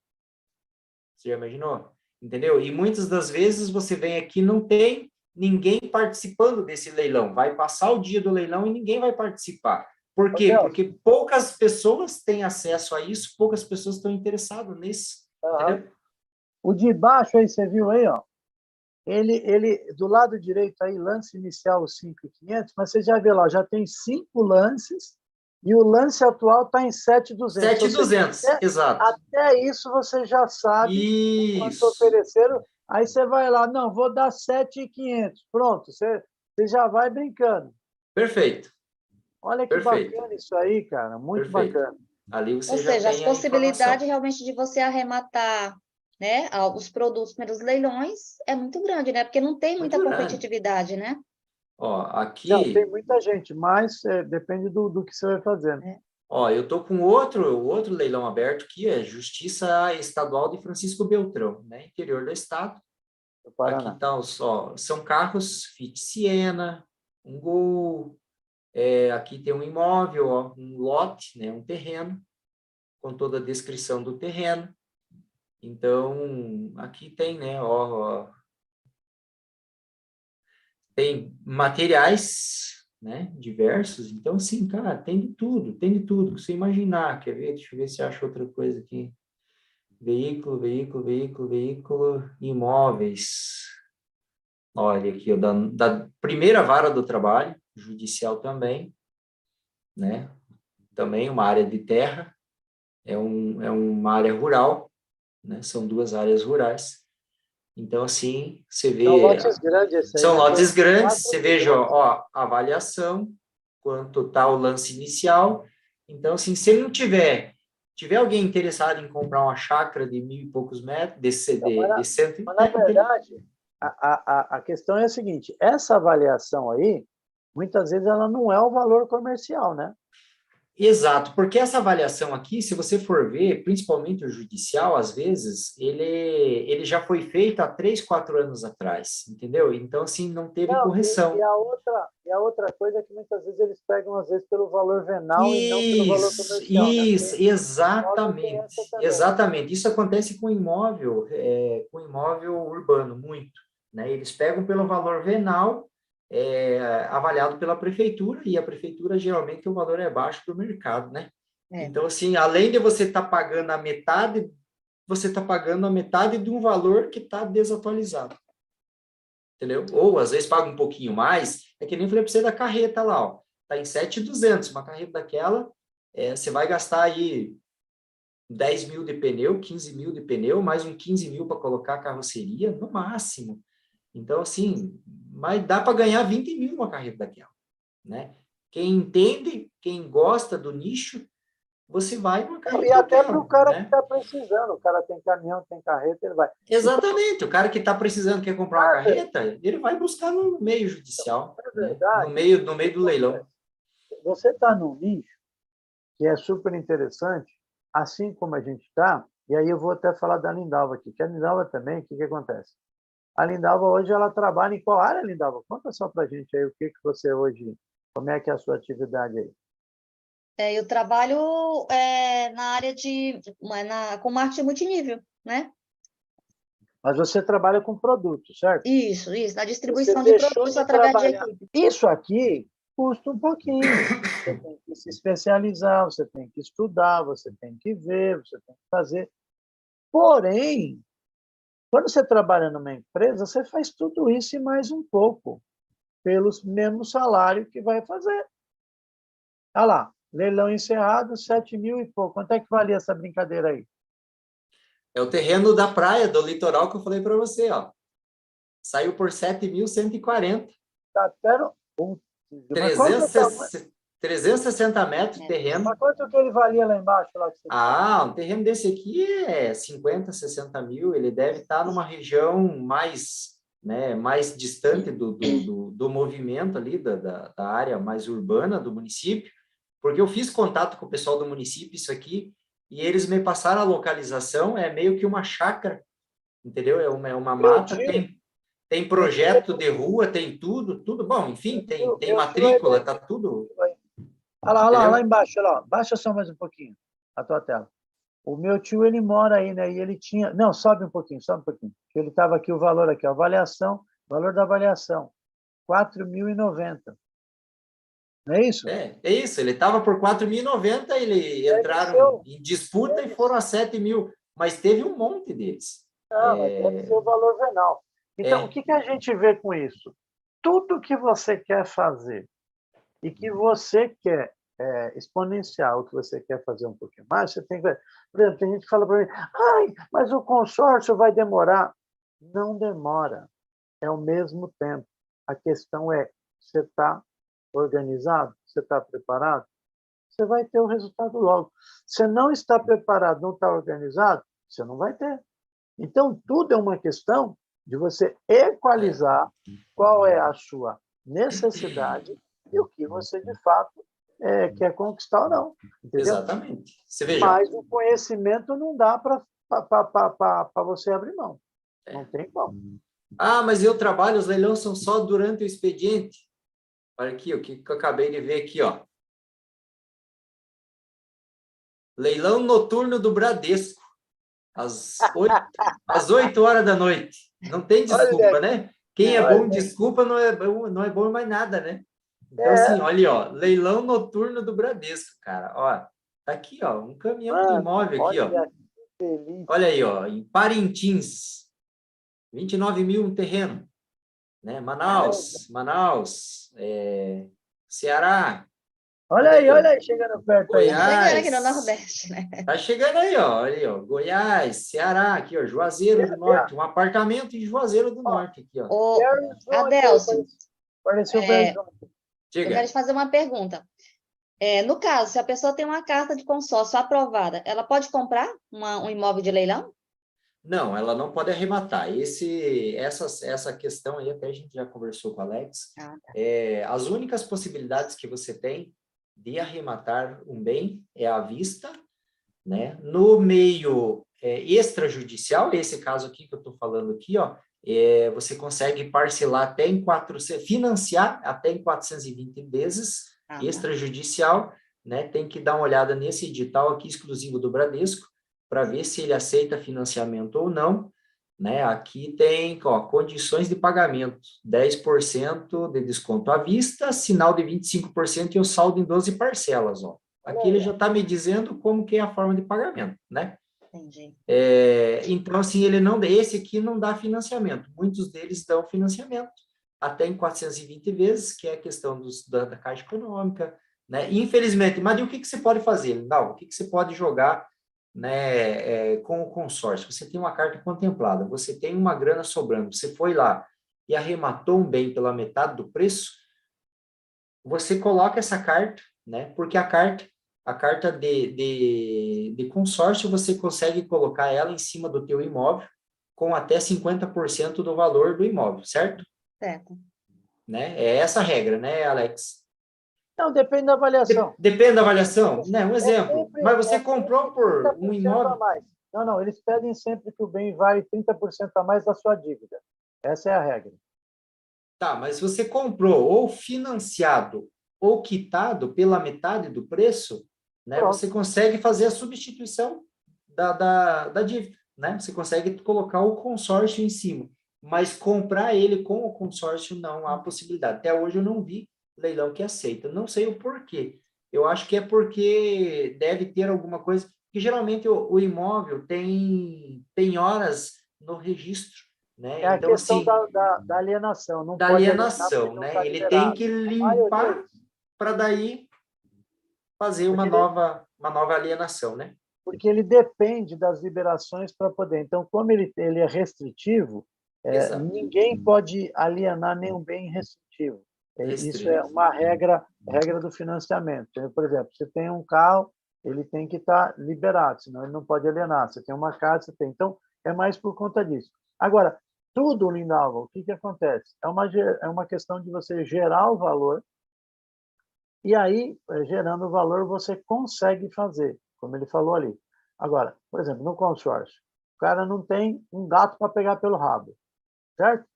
Você já imaginou? Entendeu? E muitas das vezes você vem aqui, não tem ninguém participando desse leilão. Vai passar o dia do leilão e ninguém vai participar. Por quê? Porque poucas pessoas têm acesso a isso, poucas pessoas estão interessadas nisso. Entendeu? O de baixo aí, você viu aí, ó? Ele do lado direito aí, lance inicial 5.500, mas você já vê lá, já tem 5 lances e o lance atual está em 7.200. 7.200, exato. Até isso você já sabe quanto ofereceram. Aí você vai lá, não, vou dar 7.500. Pronto, você já vai brincando. Perfeito. Olha que bacana isso aí, cara, muito bacana. Ali você Ou já seja, tem as a possibilidades informação. realmente de você arrematar, né, os produtos pelos leilões é muito grande, né? Porque não tem muita competitividade, né? Ó, aqui... Não, tem muita gente, mas depende do que você vai fazendo. Ó, eu tô com outro leilão aberto aqui, é Justiça Estadual de Francisco Beltrão, né? Interior do estado. Aqui tá são carros Fit Siena, um Gol, aqui tem um imóvel, ó, um lote, né? Um terreno, com toda a descrição do terreno. Então, aqui tem, né? Ó, tem materiais, né, diversos. Então, assim, cara, tem de tudo que você imaginar. Quer ver? Deixa eu ver se acho outra coisa aqui. Veículo, imóveis. Olha aqui, ó, da primeira vara do trabalho, judicial também, né? Também uma área de terra, é uma área rural, né? São 2 áreas rurais. Então, assim, você vê... São lotes grandes esse aí, São né? lotes grandes, você veja, milhões. ó, a avaliação, quanto está o lance inicial. Então, assim, se ele não tiver alguém interessado em comprar uma chácara de 1.000 e poucos metros, de 100, mas, na verdade, a questão é a seguinte, essa avaliação aí, muitas vezes ela não é o valor comercial, né? Exato, porque essa avaliação aqui, se você for ver, principalmente o judicial, às vezes, ele já foi feito há 3, 4 anos atrás, entendeu? Então, assim, não teve correção. E a outra coisa é que muitas vezes eles pegam, às vezes, pelo valor venal e não pelo valor comercial. Isso, né? exatamente. Isso acontece com imóvel urbano, muito. Né? Eles pegam pelo valor venal, avaliado pela prefeitura, e a prefeitura, geralmente, o valor é baixo do mercado, né? Então, assim, além de você estar pagando a metade, você está pagando a metade de um valor que está desatualizado. Entendeu? Ou, às vezes, paga um pouquinho mais, é que nem eu falei para você da carreta lá, ó. Está em 7.200, uma carreta daquela, você vai gastar aí 10 mil de pneu, 15 mil de pneu, mais um 15 mil para colocar a carroceria, no máximo. Então, assim, mas dá para ganhar 20 mil uma carreta daquela, né? Quem entende, quem gosta do nicho, você vai com uma carreta E até para o cara né? que está precisando, o cara tem caminhão, tem carreta, ele vai. Exatamente, o cara que está precisando, quer comprar uma carreta, ele vai buscar no meio judicial, verdade, né? No meio do leilão. Você está num nicho que é super interessante, assim como a gente está, e aí eu vou até falar da Lindalva aqui, que a Lindalva também, o que acontece? A Lindalva hoje ela trabalha em qual área, Lindalva? Conta só para a gente aí o que você hoje, como é que é a sua atividade aí? Eu trabalho na área com marketing multinível, né? Mas você trabalha com produtos, certo? Isso, na Você distribuição de deixou produtos de através de trabalhar. equipe. Isso aqui custa um pouquinho. Você tem que se especializar, você tem que estudar, você tem que ver, você tem que fazer. Porém, quando você trabalha numa empresa, você faz tudo isso e mais um pouco, pelo mesmo salário que vai fazer. Olha lá, leilão encerrado, 7 mil e pouco. Quanto é que valia essa brincadeira aí? É o terreno da praia, do litoral que eu falei para você, ó. Saiu por 7.140. Tá, pera, mas qual que é o tamanho? 360 metros de terreno. Mas quanto que ele valia lá embaixo? Lá que você Um terreno desse aqui é 50, 60 mil. Ele deve estar numa região mais, né, mais distante do movimento ali, da área mais urbana do município, porque eu fiz contato com o pessoal do município, isso aqui, e eles me passaram a localização, é meio que uma chácara, entendeu? É uma mata, tem projeto de rua, tem tudo. Bom, enfim, tem matrícula, tá tudo. Olha lá embaixo, olha lá. Baixa só mais um pouquinho a tua tela. O meu tio, ele mora aí, né? E ele tinha... Não, sobe um pouquinho. Ele estava aqui, o valor aqui, ó, valor da avaliação, 4.090. Não é isso? É isso. Ele estava por 4.090, ele entraram em disputa e foram a 7 mil. Mas teve um monte deles. Não, mas deve ser o valor venal. Então, o que a gente vê com isso? Tudo que você quer fazer e que você quer exponenciar, o que você quer fazer um pouquinho mais, você tem que ver. Por exemplo, tem gente que fala para mim, mas o consórcio vai demorar. Não demora. É o mesmo tempo. A questão é, você está organizado? Você está preparado? Você vai ter o resultado logo. Se não está preparado, não está organizado, você não vai ter. Então, tudo é uma questão de você equalizar qual é a sua necessidade e o que você, de fato, quer conquistar ou não. Entendeu? Exatamente. Você veja. Mas o conhecimento não dá para você abrir mão. Não tem como. Mas eu trabalho, os leilões são só durante o expediente. Olha aqui, o que eu acabei de ver aqui, ó. Leilão noturno do Bradesco. Às 8 horas da noite. Não tem desculpa, né? Quem é bom desculpa não é bom mais nada, né? Então, assim, olha, ó, leilão noturno do Bradesco, cara. Ó, tá aqui, ó, um caminhão de imóvel aqui, ó. Olha aí, ó, em Parintins, 29 mil um terreno, né? Manaus, Ceará. Olha aí, chegando perto Goiás. aí. Chegando aqui no Nordeste, né? Tá chegando aí, ó, Goiás, Ceará, aqui, ó, Juazeiro do Norte, um apartamento em Juazeiro do Norte, aqui, ó. Adelson, eu quero te fazer uma pergunta. No caso, se a pessoa tem uma carta de consórcio aprovada, ela pode comprar um imóvel de leilão? Não, ela não pode arrematar. Essa questão aí, até a gente já conversou com o Alex. Tá. As únicas possibilidades que você tem de arrematar um bem é à vista, né? No meio extrajudicial, esse caso aqui que eu estou falando aqui, ó, você consegue parcelar até em 400, financiar até em 420 vezes, extrajudicial, né? Tem que dar uma olhada nesse edital aqui exclusivo do Bradesco, para ver se ele aceita financiamento ou não, né? Aqui tem, ó, condições de pagamento, 10% de desconto à vista, sinal de 25% e o saldo em 12 parcelas, ó. Aqui ele já está me dizendo como que é a forma de pagamento, né? Entendi. Então, assim, esse aqui não dá financiamento. Muitos deles dão financiamento, até em 420 vezes, que é a questão da Caixa Econômica, né? Infelizmente, mas e o que você pode fazer, Não, o que você pode jogar, né, com o consórcio? Você tem uma carta contemplada, você tem uma grana sobrando, você foi lá e arrematou um bem pela metade do preço, você coloca essa carta, né? Porque a carta de consórcio, você consegue colocar ela em cima do teu imóvel com até 50% do valor do imóvel, certo? Certo. Né? É essa a regra, né, Alex? Não, depende da avaliação. Depende da avaliação? Né? Um exemplo. Mas você comprou por um imóvel... Não, eles pedem sempre que o bem vale 30% a mais da sua dívida. Essa é a regra. Tá, mas se você comprou ou financiado ou quitado pela metade do preço, né, você consegue fazer a substituição da dívida, né? Você consegue colocar o consórcio em cima, mas comprar ele com o consórcio não há possibilidade. Até hoje eu não vi leilão que aceita. Não sei o porquê. Eu acho que é porque deve ter alguma coisa, que geralmente o imóvel tem horas no registro, né? É a Então, questão assim, da alienação. Não da pode alienar porque alienação, não né? está Ele tem liberado. que A maioria é limpar isso. para daí fazer Porque uma nova alienação, né? porque ele depende das liberações para poder. Então, como ele é restritivo, Exato. ninguém pode alienar nenhum bem restritivo. Isso é Restrito. uma regra do financiamento. Por exemplo, você tem um carro, ele tem que estar liberado, senão ele não pode alienar. Você tem uma casa, você tem. Então, é mais por conta disso. Agora, tudo, Lindalva, o que acontece? É uma questão de você gerar o valor, e aí, gerando o valor, você consegue fazer, como ele falou ali. Agora, por exemplo, no consórcio, o cara não tem um gato para pegar pelo rabo, certo?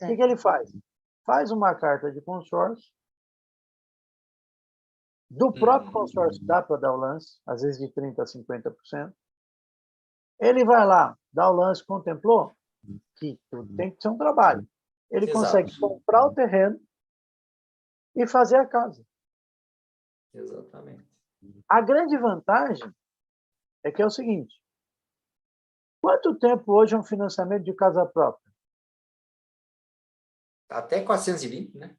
O que ele faz? Faz uma carta de consórcio, do próprio consórcio dá para dar o lance, às vezes de 30% a 50%. Ele vai lá, dá o lance, contemplou, que tem que ser um trabalho. Ele Exato. consegue comprar o terreno e fazer a casa. Exatamente. A grande vantagem é que é o seguinte: quanto tempo hoje é um financiamento de casa própria? Até 420, né?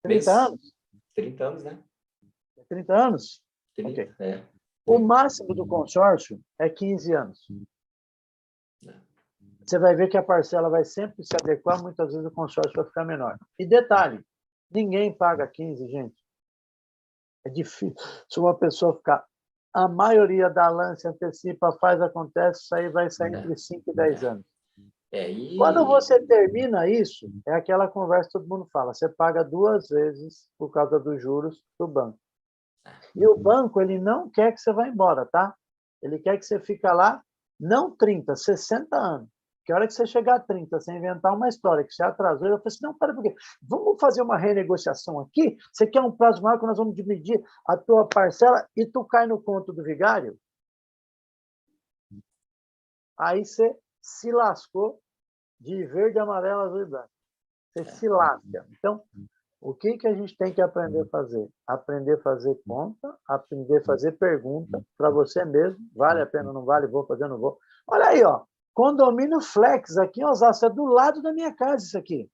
30 anos? 30 anos, né? 30 anos? 30, Ok. é. O máximo do consórcio é 15 anos. Você vai ver que a parcela vai sempre se adequar, muitas vezes o consórcio vai ficar menor. E detalhe, ninguém paga 15, gente. É difícil. Se uma pessoa ficar... A maioria da lance antecipa, faz, acontece, isso aí vai sair entre 5 e 10 anos. Quando você termina isso, é aquela conversa que todo mundo fala, você paga 2 vezes por causa dos juros do banco. E o banco, ele não quer que você vá embora, tá? Ele quer que você fique lá, não 30, 60 anos. Que a hora que você chegar a 30, você inventar uma história que você atrasou, eu falei assim, não, pera, por quê? Vamos fazer uma renegociação aqui? Você quer um prazo maior que nós vamos dividir a tua parcela e tu cai no conto do vigário? Aí você se lascou de verde, amarelo, azul e branco. Você se lasca. Então, o que a gente tem que aprender a fazer? Aprender a fazer conta, aprender a fazer pergunta para você mesmo. Vale a pena, não vale? Vou fazer, não vou. Olha aí, ó. Condomínio Flex, aqui em Osasco. É do lado da minha casa isso aqui.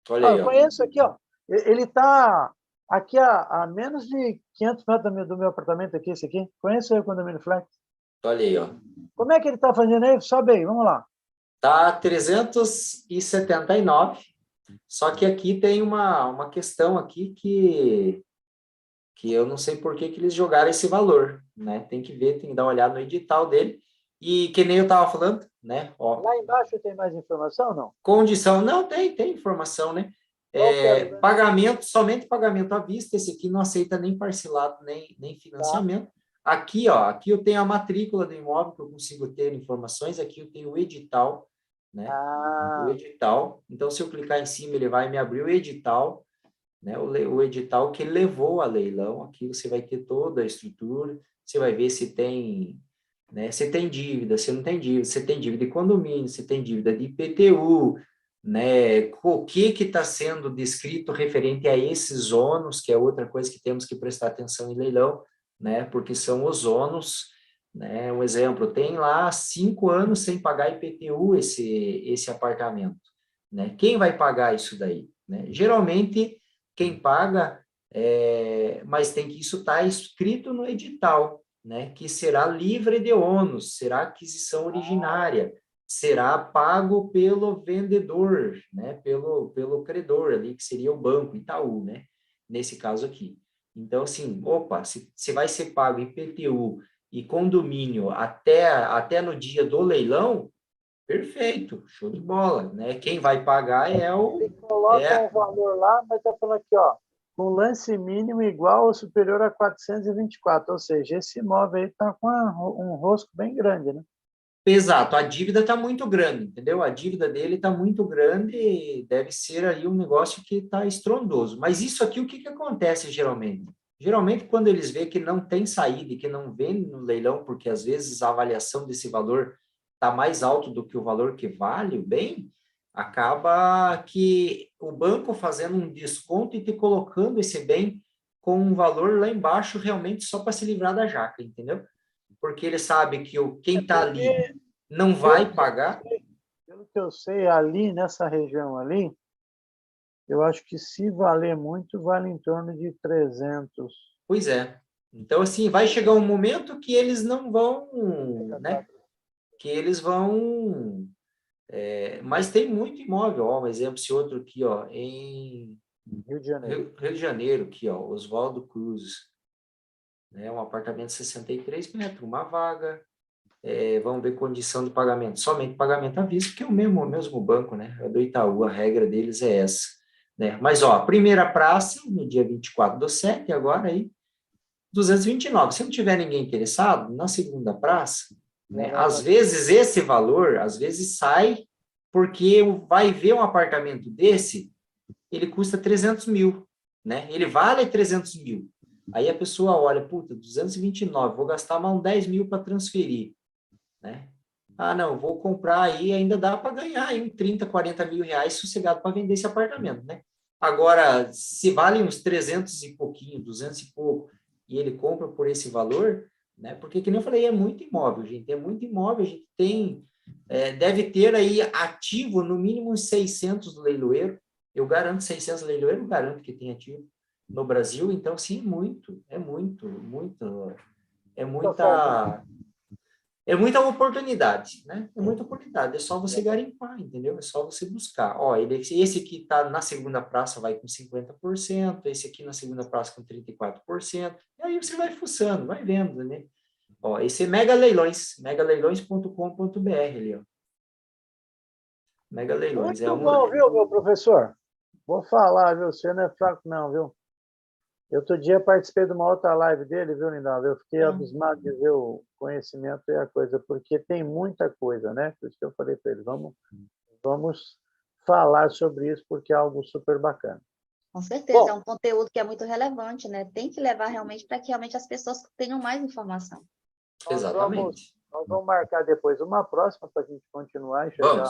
Olha aí, eu conheço aqui, ó. Ele está aqui a menos de 500 metros do meu apartamento aqui, esse aqui. Conheço aí o Condomínio Flex. Olha aí, ó. Como é que ele está fazendo aí? Sobe aí, vamos lá. Tá 379. Só que aqui tem uma questão aqui que eu não sei por que eles jogaram esse valor, né? Tem que ver, tem que dar uma olhada no edital dele. E que nem eu estava falando, né? Ó, lá embaixo tem mais informação ou não? Condição, não, tem informação, né? Pagamento, somente pagamento à vista, esse aqui não aceita nem parcelado, nem financiamento. Tá. Aqui, ó, aqui eu tenho a matrícula do imóvel, que eu consigo ter informações, aqui eu tenho o edital, né? O edital. Então, se eu clicar em cima, ele vai me abrir o edital, né? O edital que levou a leilão. Aqui você vai ter toda a estrutura, você vai ver se tem, né? Se tem dívida, se não tem dívida, se tem dívida de condomínio, se tem dívida de IPTU, né? O que está sendo descrito referente a esses ônus, que é outra coisa que temos que prestar atenção em leilão, né? Porque são os ônus, né? Um exemplo, tem lá 5 anos sem pagar IPTU esse apartamento, né? Quem vai pagar isso daí, né? Geralmente quem paga, mas tem que isso estar escrito no edital, né? Que será livre de ônus, será aquisição originária, será pago pelo vendedor, né? Pelo credor ali, que seria o banco Itaú, né? Nesse caso aqui. Então, assim, opa, se vai ser pago IPTU e condomínio até no dia do leilão, perfeito, show de bola, né? Quem vai pagar é o... Ele coloca um valor lá, mas está falando aqui, ó, com lance mínimo igual ou superior a 424, ou seja, esse imóvel aí está com um rosco bem grande, né? Exato, a dívida está muito grande, entendeu? A dívida dele está muito grande e deve ser aí um negócio que está estrondoso. Mas isso aqui, o que acontece geralmente? Geralmente, quando eles veem que não tem saída e que não vende no leilão, porque às vezes a avaliação desse valor está mais alto do que o valor que vale o bem, acaba que o banco fazendo um desconto e te colocando esse bem com um valor lá embaixo realmente só para se livrar da jaca, entendeu? Porque ele sabe que quem está ali não vai pagar. Pelo que eu sei, ali nessa região ali, eu acho que se valer muito, vale em torno de 300. Pois é. Então, assim, vai chegar um momento que eles não vão, né? Que eles vão... mas tem muito imóvel, ó, um exemplo, esse outro aqui, ó, em Rio de Janeiro. Rio de Janeiro, aqui, ó, Oswaldo Cruz, né? Um apartamento de 63 metros, uma vaga. Vamos ver condição de pagamento, somente pagamento à vista, porque é o mesmo banco, né? É do Itaú, a regra deles é essa, né? Mas, ó, primeira praça, no dia 24/7, agora aí, 229. Se não tiver ninguém interessado, na segunda praça, né? Às vezes esse valor, às vezes sai, porque vai ver um apartamento desse, ele custa 300 mil, né? Ele vale 300 mil. Aí a pessoa olha, puta, 229, vou gastar mais uns 10 mil para transferir, né? Ah, não, vou comprar aí, ainda dá para ganhar aí uns 30, 40 mil reais sossegado para vender esse apartamento, né? Agora, se vale uns 300 e pouquinho, 200 e pouco, e ele compra por esse valor, né? Porque, que nem eu falei, é muito imóvel, gente, é muito imóvel, a gente tem, deve ter aí ativo no mínimo uns 600 do leiloeiro, eu garanto 600 leiloeiro, eu garanto que tem ativo no Brasil, então, sim, é muita... É muita oportunidade, né? É muita oportunidade. É só você garimpar, entendeu? É só você buscar. Ó, esse aqui tá na segunda praça vai com 50%, esse aqui na segunda praça com 34%. E aí você vai fuçando, vai vendo, né? Ó, esse é Mega Leilões, megaleilões.com.br ali, ó. Mega Leilões. Muito bom, viu, meu professor? Vou falar, viu? Você não é fraco, não, viu? Outro dia participei de uma outra live dele, viu, Lindalva? Eu fiquei abismado de ver o conhecimento e a coisa, porque tem muita coisa, né? Por isso que eu falei para ele, vamos falar sobre isso, porque é algo super bacana. Com certeza, é um conteúdo que é muito relevante, né? Tem que levar realmente para que realmente as pessoas tenham mais informação. Exatamente. Nós vamos marcar depois uma próxima para a gente continuar e chegar...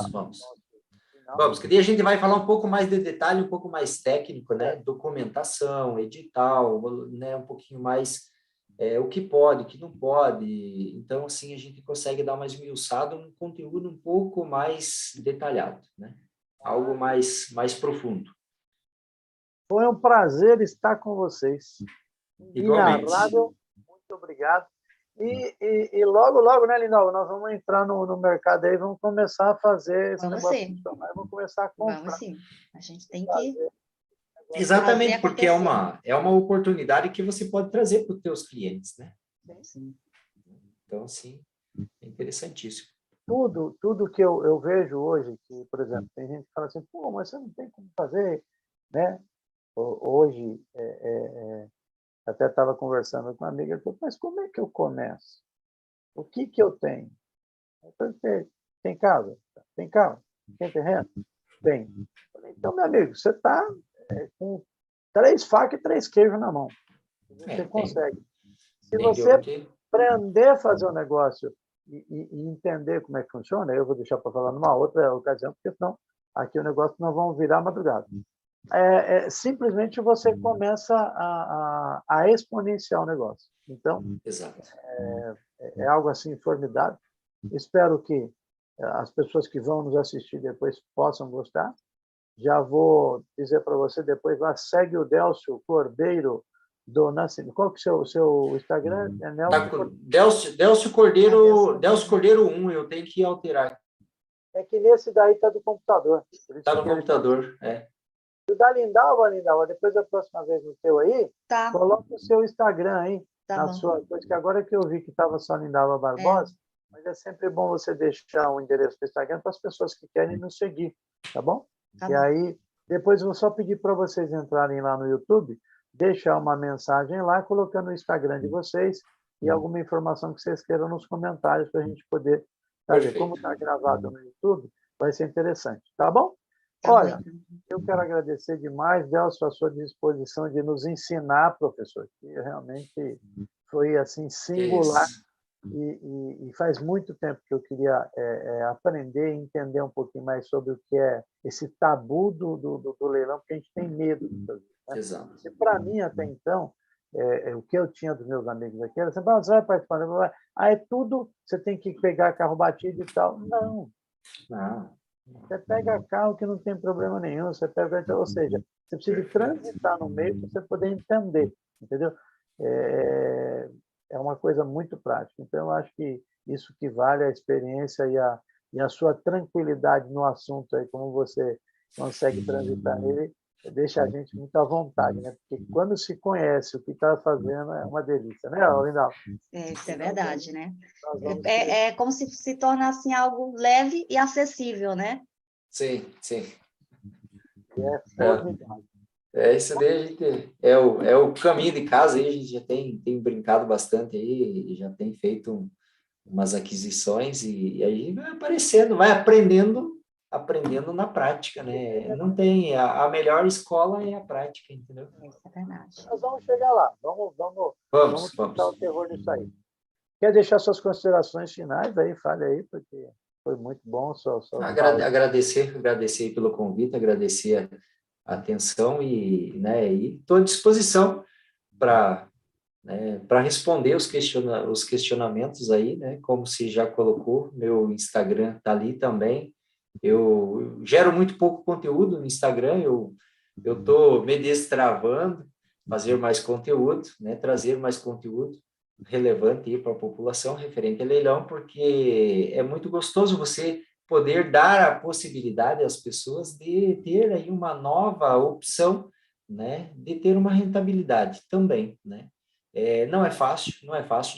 Vamos, que daí a gente vai falar um pouco mais de detalhe, um pouco mais técnico, né? Documentação, edital, né? Um pouquinho mais o que pode, o que não pode. Então, assim, a gente consegue dar uma esmiuçada, um conteúdo um pouco mais detalhado, né? Algo mais profundo. Foi um prazer estar com vocês. Igualmente. Muito obrigado. E logo, né, Lindalva, nós vamos entrar no mercado aí, vamos começar a fazer esse negócio funcionar, vamos começar a comprar. Vamos sim, a gente tem que... Exatamente, porque é uma oportunidade que você pode trazer para os teus clientes, né? Sim. Então, sim, é interessantíssimo. Tudo que eu vejo hoje, que, por exemplo, tem gente que fala assim, pô, mas você não tem como fazer, né? Hoje, até estava conversando com uma amiga, ele falou, mas como é que eu começo? O que eu tenho? Eu falei, tem casa? Tem carro? Tem terreno? Tem. Então, meu amigo, você está com 3 facas e 3 queijos na mão. Você consegue. Se você aprender a fazer o negócio e entender como é que funciona, eu vou deixar para falar numa outra ocasião, porque senão aqui o negócio nós vamos virar madrugada. Simplesmente você começa a exponenciar o negócio. Então, é algo assim formidável. Espero que as pessoas que vão nos assistir depois possam gostar. Já vou dizer para você depois, lá segue o Delcio Cordeiro do Nascimento. Qual que é o seu Instagram? Delcio Cordeiro 1, eu tenho que alterar. É que nesse daí está do computador. Está no computador, O da Lindalva, depois da próxima vez no seu aí, coloca o seu Instagram aí, na sua coisa, que agora que eu vi que estava só Lindalva Barbosa, mas é sempre bom você deixar o endereço do Instagram para as pessoas que querem nos seguir, tá bom? E aí, depois eu vou só pedir para vocês entrarem lá no YouTube, deixar uma mensagem lá, colocando o Instagram de vocês e alguma informação que vocês queiram nos comentários para a gente poder Sabe? Como está gravado no YouTube, vai ser interessante. Tá bom? Tá Olha, bom. eu quero agradecer demais, Delcio, a sua disposição de nos ensinar, professor, que realmente foi assim singular e faz muito tempo que eu queria aprender e entender um pouquinho mais sobre o que é esse tabu do leilão, porque a gente tem medo de fazer. Né? Exato. E para mim, até então, o que eu tinha dos meus amigos aqui era sempre, você vai participar, é tudo, você tem que pegar carro batido e tal. Não. Você pega carro que não tem problema nenhum, você pega, ou seja, você precisa transitar no meio para você poder entender, entendeu? É uma coisa muito prática. Então, eu acho que isso que vale a experiência e a sua tranquilidade no assunto, aí, como você consegue transitar nele, deixa a gente muito à vontade, né? Porque quando se conhece o que está fazendo, é uma delícia, né, Lindal? Isso é verdade, né? Nós É como se tornasse algo leve e acessível, né? Sim, sim. formidável. Isso daí a gente, é o caminho de casa, aí a gente já tem brincado bastante aí, já tem feito umas aquisições e aí vai aparecendo, vai aprendendo na prática, né? Não tem, a melhor escola é a prática, entendeu? Isso é verdade. Nós vamos chegar lá, vamos tentar o terror nisso aí. Quer deixar suas considerações finais aí? Fale aí, porque foi muito bom. Agradecer aí pelo convite, agradecer a atenção e estou à disposição para responder os questionamentos aí, né? Como se já colocou, meu Instagram está ali também. Eu gero muito pouco conteúdo no Instagram, eu estou me destravando, fazer mais conteúdo, né? Trazer mais conteúdo relevante para a população referente a leilão, porque é muito gostoso você poder dar a possibilidade às pessoas de ter aí uma nova opção, né? De ter uma rentabilidade também, né? Não é fácil,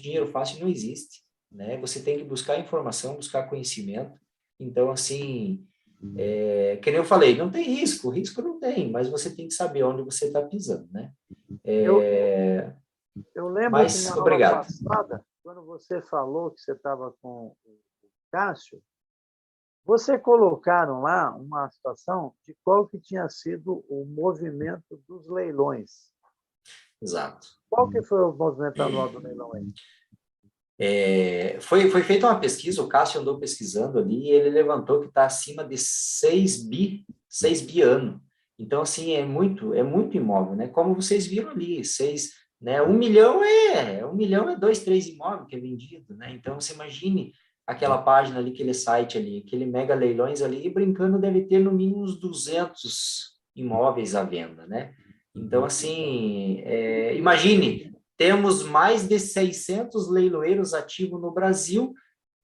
dinheiro fácil não existe, né? Você tem que buscar informação, buscar conhecimento. Então, assim, que nem eu falei, não tem risco não tem, mas você tem que saber onde você está pisando, né? Eu lembro que Mas, na aula obrigado. passada, quando você falou que você estava com o Cássio, você colocaram lá uma situação de qual que tinha sido o movimento dos leilões. Exato. Qual que foi o movimento anual do leilão aí? Foi feita uma pesquisa, o Cássio andou pesquisando ali e ele levantou que está acima de 6 bi ano. Então, assim, é muito imóvel, né? Como vocês viram ali, 6, né? 1 milhão é 2, 3 imóveis que é vendido, né? Então, você imagine aquela página ali, aquele site ali, aquele mega leilões ali, brincando, deve ter no mínimo uns 200 imóveis à venda, né? Então, assim, imagine, temos mais de 600 leiloeiros ativos no Brasil.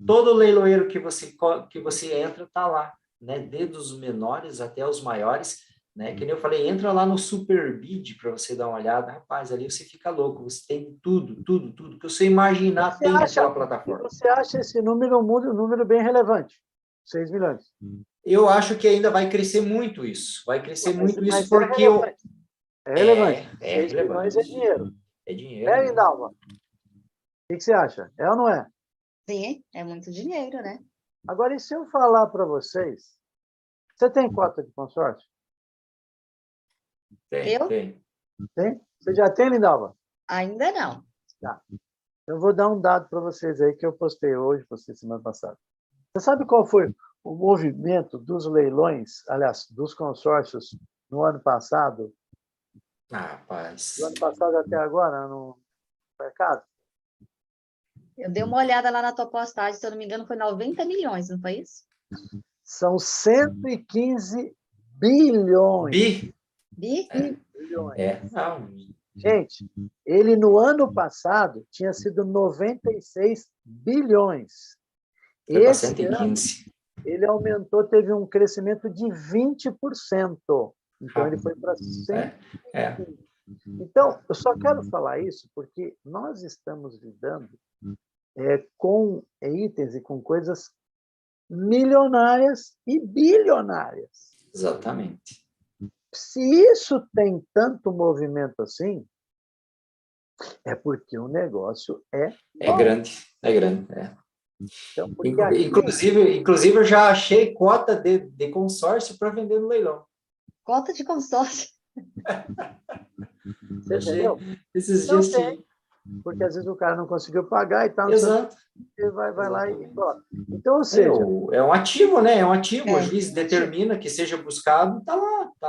Todo leiloeiro que você entra está lá, né? Desde os menores até os maiores, né? Que nem eu falei, entra lá no Superbid para você dar uma olhada, rapaz, ali você fica louco, você tem tudo que você imaginar tem naquela plataforma. Você acha esse número um número bem relevante? 6 milhões. Eu acho que ainda vai crescer muito isso, Mas porque é relevante. 6 relevante. milhões é dinheiro. É dinheiro. Lindalva? O que você acha? É ou não é? Sim, é muito dinheiro, né? Agora, e se eu falar para vocês, você tem cota de consórcio? Tem. Tem? Você já tem, Lindalva? Ainda não. Tá. Eu vou dar um dado para vocês aí que eu postei hoje, postei semana passada. Você sabe qual foi o movimento dos leilões, aliás, dos consórcios no ano passado? Rapaz. Do ano passado até agora, no mercado? Eu dei uma olhada lá na tua postagem, se eu não me engano, foi 90 milhões, não foi isso? São 115 bilhões. Bilhões? Não. Gente, ele no ano passado tinha sido 96 bilhões. Foi para Esse 115. ano, ele aumentou, teve um crescimento de 20%. Então, ele foi para 115. Então, eu só quero falar isso porque nós estamos lidando com itens e com coisas milionárias e bilionárias. Exatamente. Se isso tem tanto movimento assim, é porque o negócio é grande. Então, porque aqui... inclusive, eu já achei cota de consórcio para vender no leilão. Cota de consórcio. Você entendeu? Esses Então, dias tinha. Porque às vezes o cara não conseguiu pagar e tal. Exato. Ele vai lá e coloca. Então, ou seja... É um ativo, né? É um ativo. O juiz um determina que seja buscado, tá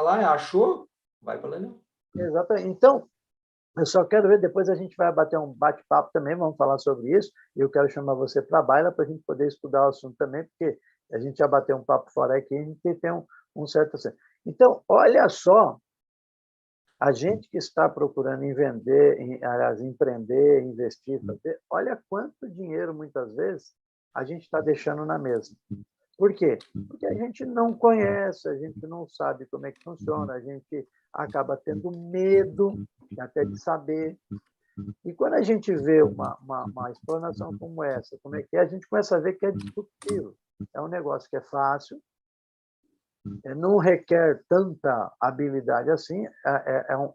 lá, achou, vai para leilão. Exatamente. Então, eu só quero ver, depois a gente vai bater um bate-papo também, vamos falar sobre isso, e eu quero chamar você para a baila para a gente poder estudar o assunto também, porque a gente já bateu um papo fora aqui, a gente tem um certo... Então, olha só, a gente que está procurando em vender, aliás, empreender, investir, fazer, olha quanto dinheiro, muitas vezes, a gente está deixando na mesa. Por quê? Porque a gente não conhece, a gente não sabe como é que funciona, a gente acaba tendo medo até de saber. E quando a gente vê uma explanação como essa, como é que é, a gente começa a ver que é disruptivo. É um negócio que é fácil, não requer tanta habilidade assim,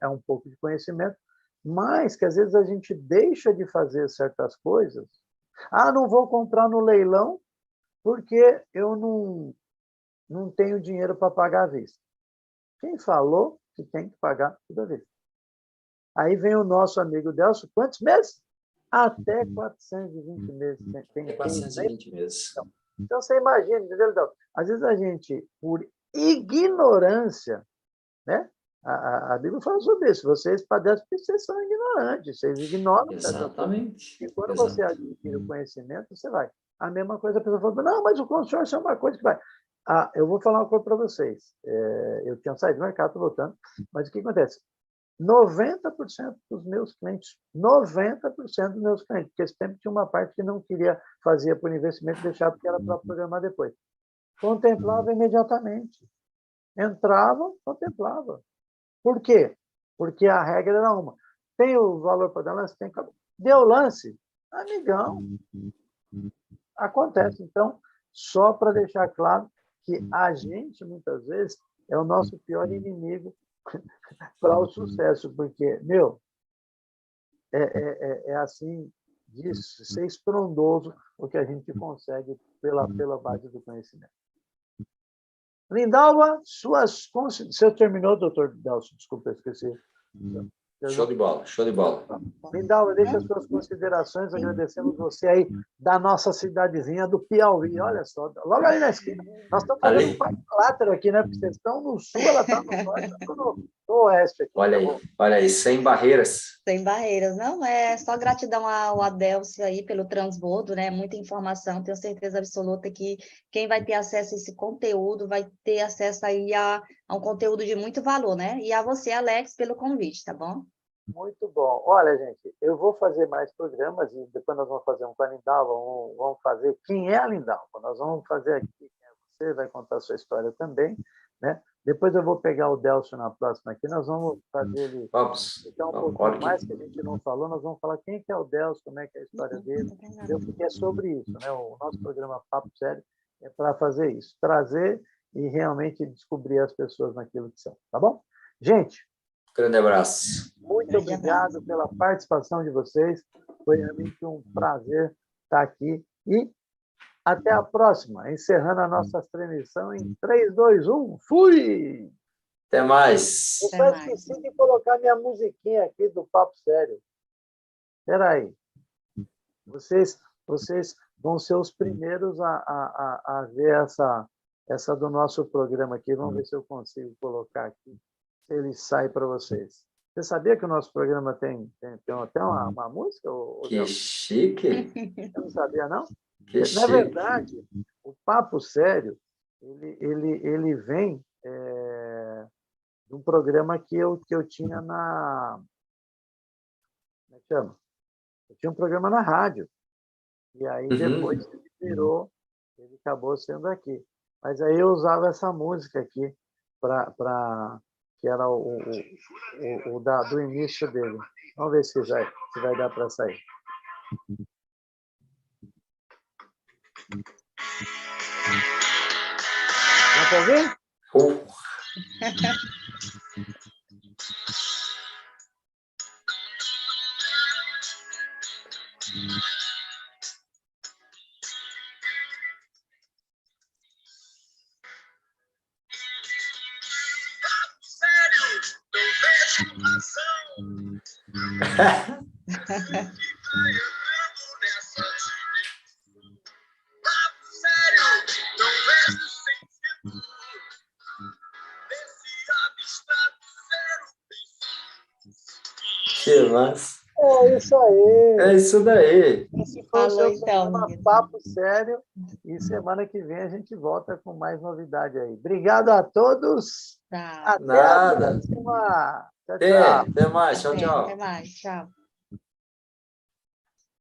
é um pouco de conhecimento, mas que às vezes a gente deixa de fazer certas coisas. Ah, não vou comprar no leilão porque eu não tenho dinheiro para pagar à vista. Quem falou que tem que pagar tudo à vista? Aí vem o nosso amigo Delcio, quantos meses? Até 420 meses. Tem 420 meses. Então, você imagina, entendeu, Delcio? Às vezes a gente, por ignorância, né? A Bíblia fala sobre isso. Vocês padecem porque vocês são ignorantes, vocês ignoram. Exatamente. E quando você adquire o conhecimento, você vai. A mesma coisa, a pessoa fala, não, mas o consórcio é uma coisa que vai. Eu vou falar uma coisa para vocês. Eu tinha saído do mercado, estou voltando, mas o que acontece? 90% dos meus clientes, 90% dos meus clientes, porque sempre tinha uma parte que não queria fazer por investimento, deixar porque era para programar depois. Contemplava imediatamente. Entrava, contemplava. Por quê? Porque a regra era uma. Tem o valor para dar lance? Tem. Deu lance? Amigão. Acontece. Então, só para deixar claro que a gente, muitas vezes, é o nosso pior inimigo para o sucesso, porque, é assim, de ser estrondoso o que a gente consegue pela base do conhecimento. Lindalva, suas considerações. Você terminou, doutor Delcio? Desculpa, eu esqueci. Show de bola, show de bola. Lindalva, deixa as suas considerações. Agradecemos você aí da nossa cidadezinha do Piauí. Olha só, logo ali na esquina. Nós estamos fazendo um quadrilátero aqui, né? Porque vocês estão no sul, ela está no norte, eu estou no oeste aqui. Olha aí, sem barreiras. Sem barreiras, não é só gratidão ao Adelcio aí pelo transbordo, né? Muita informação, tenho certeza absoluta que quem vai ter acesso a esse conteúdo vai ter acesso aí a um conteúdo de muito valor, né? E a você, Alex, pelo convite, tá bom? Muito bom. Olha, gente, eu vou fazer mais programas e depois nós vamos fazer um com a Lindalva, vamos fazer quem é a Lindalva. Nós vamos fazer aqui quem é você, vai contar a sua história também, né? Depois eu vou pegar o Delcio na próxima aqui, nós vamos fazer ele ficar um pouquinho mais, que a gente não falou, nós vamos falar quem que é o Delcio, como é que é a história dele, entendeu? Porque é sobre isso, né? O nosso programa Papo Sério é para fazer isso, trazer e realmente descobrir as pessoas naquilo que são, tá bom? Gente, grande abraço. Muito obrigado pela participação de vocês. Foi realmente um prazer estar aqui. E até a próxima. Encerrando a nossa transmissão em 3, 2, 1. Fui! Até mais. Eu só esqueci de colocar minha musiquinha aqui do Papo Sério. Espera aí. Vocês vão ser os primeiros a ver essa do nosso programa aqui. Vamos ver se eu consigo colocar aqui. Ele sai para vocês. Você sabia que o nosso programa tem até uma música? Que chique! Eu não sabia, não? Que Na chique. verdade, o Papo Sério, ele vem de um programa que eu tinha na... Como é que chama? Eu tinha um programa na rádio. E aí, depois ele acabou sendo aqui. Mas aí eu usava essa música aqui que era do início dele. Vamos ver se vai dar para sair. Dá para ouvir? Que massa. É isso aí. É isso daí. Esse foi o Falou, seu então, programa menino. Papo Sério. E semana que vem a gente volta com mais novidade aí. Obrigado a todos. Tá. Até a Nada. próxima. Tchau, tchau. Até mais. Tchau, Até tchau. mais. Tchau.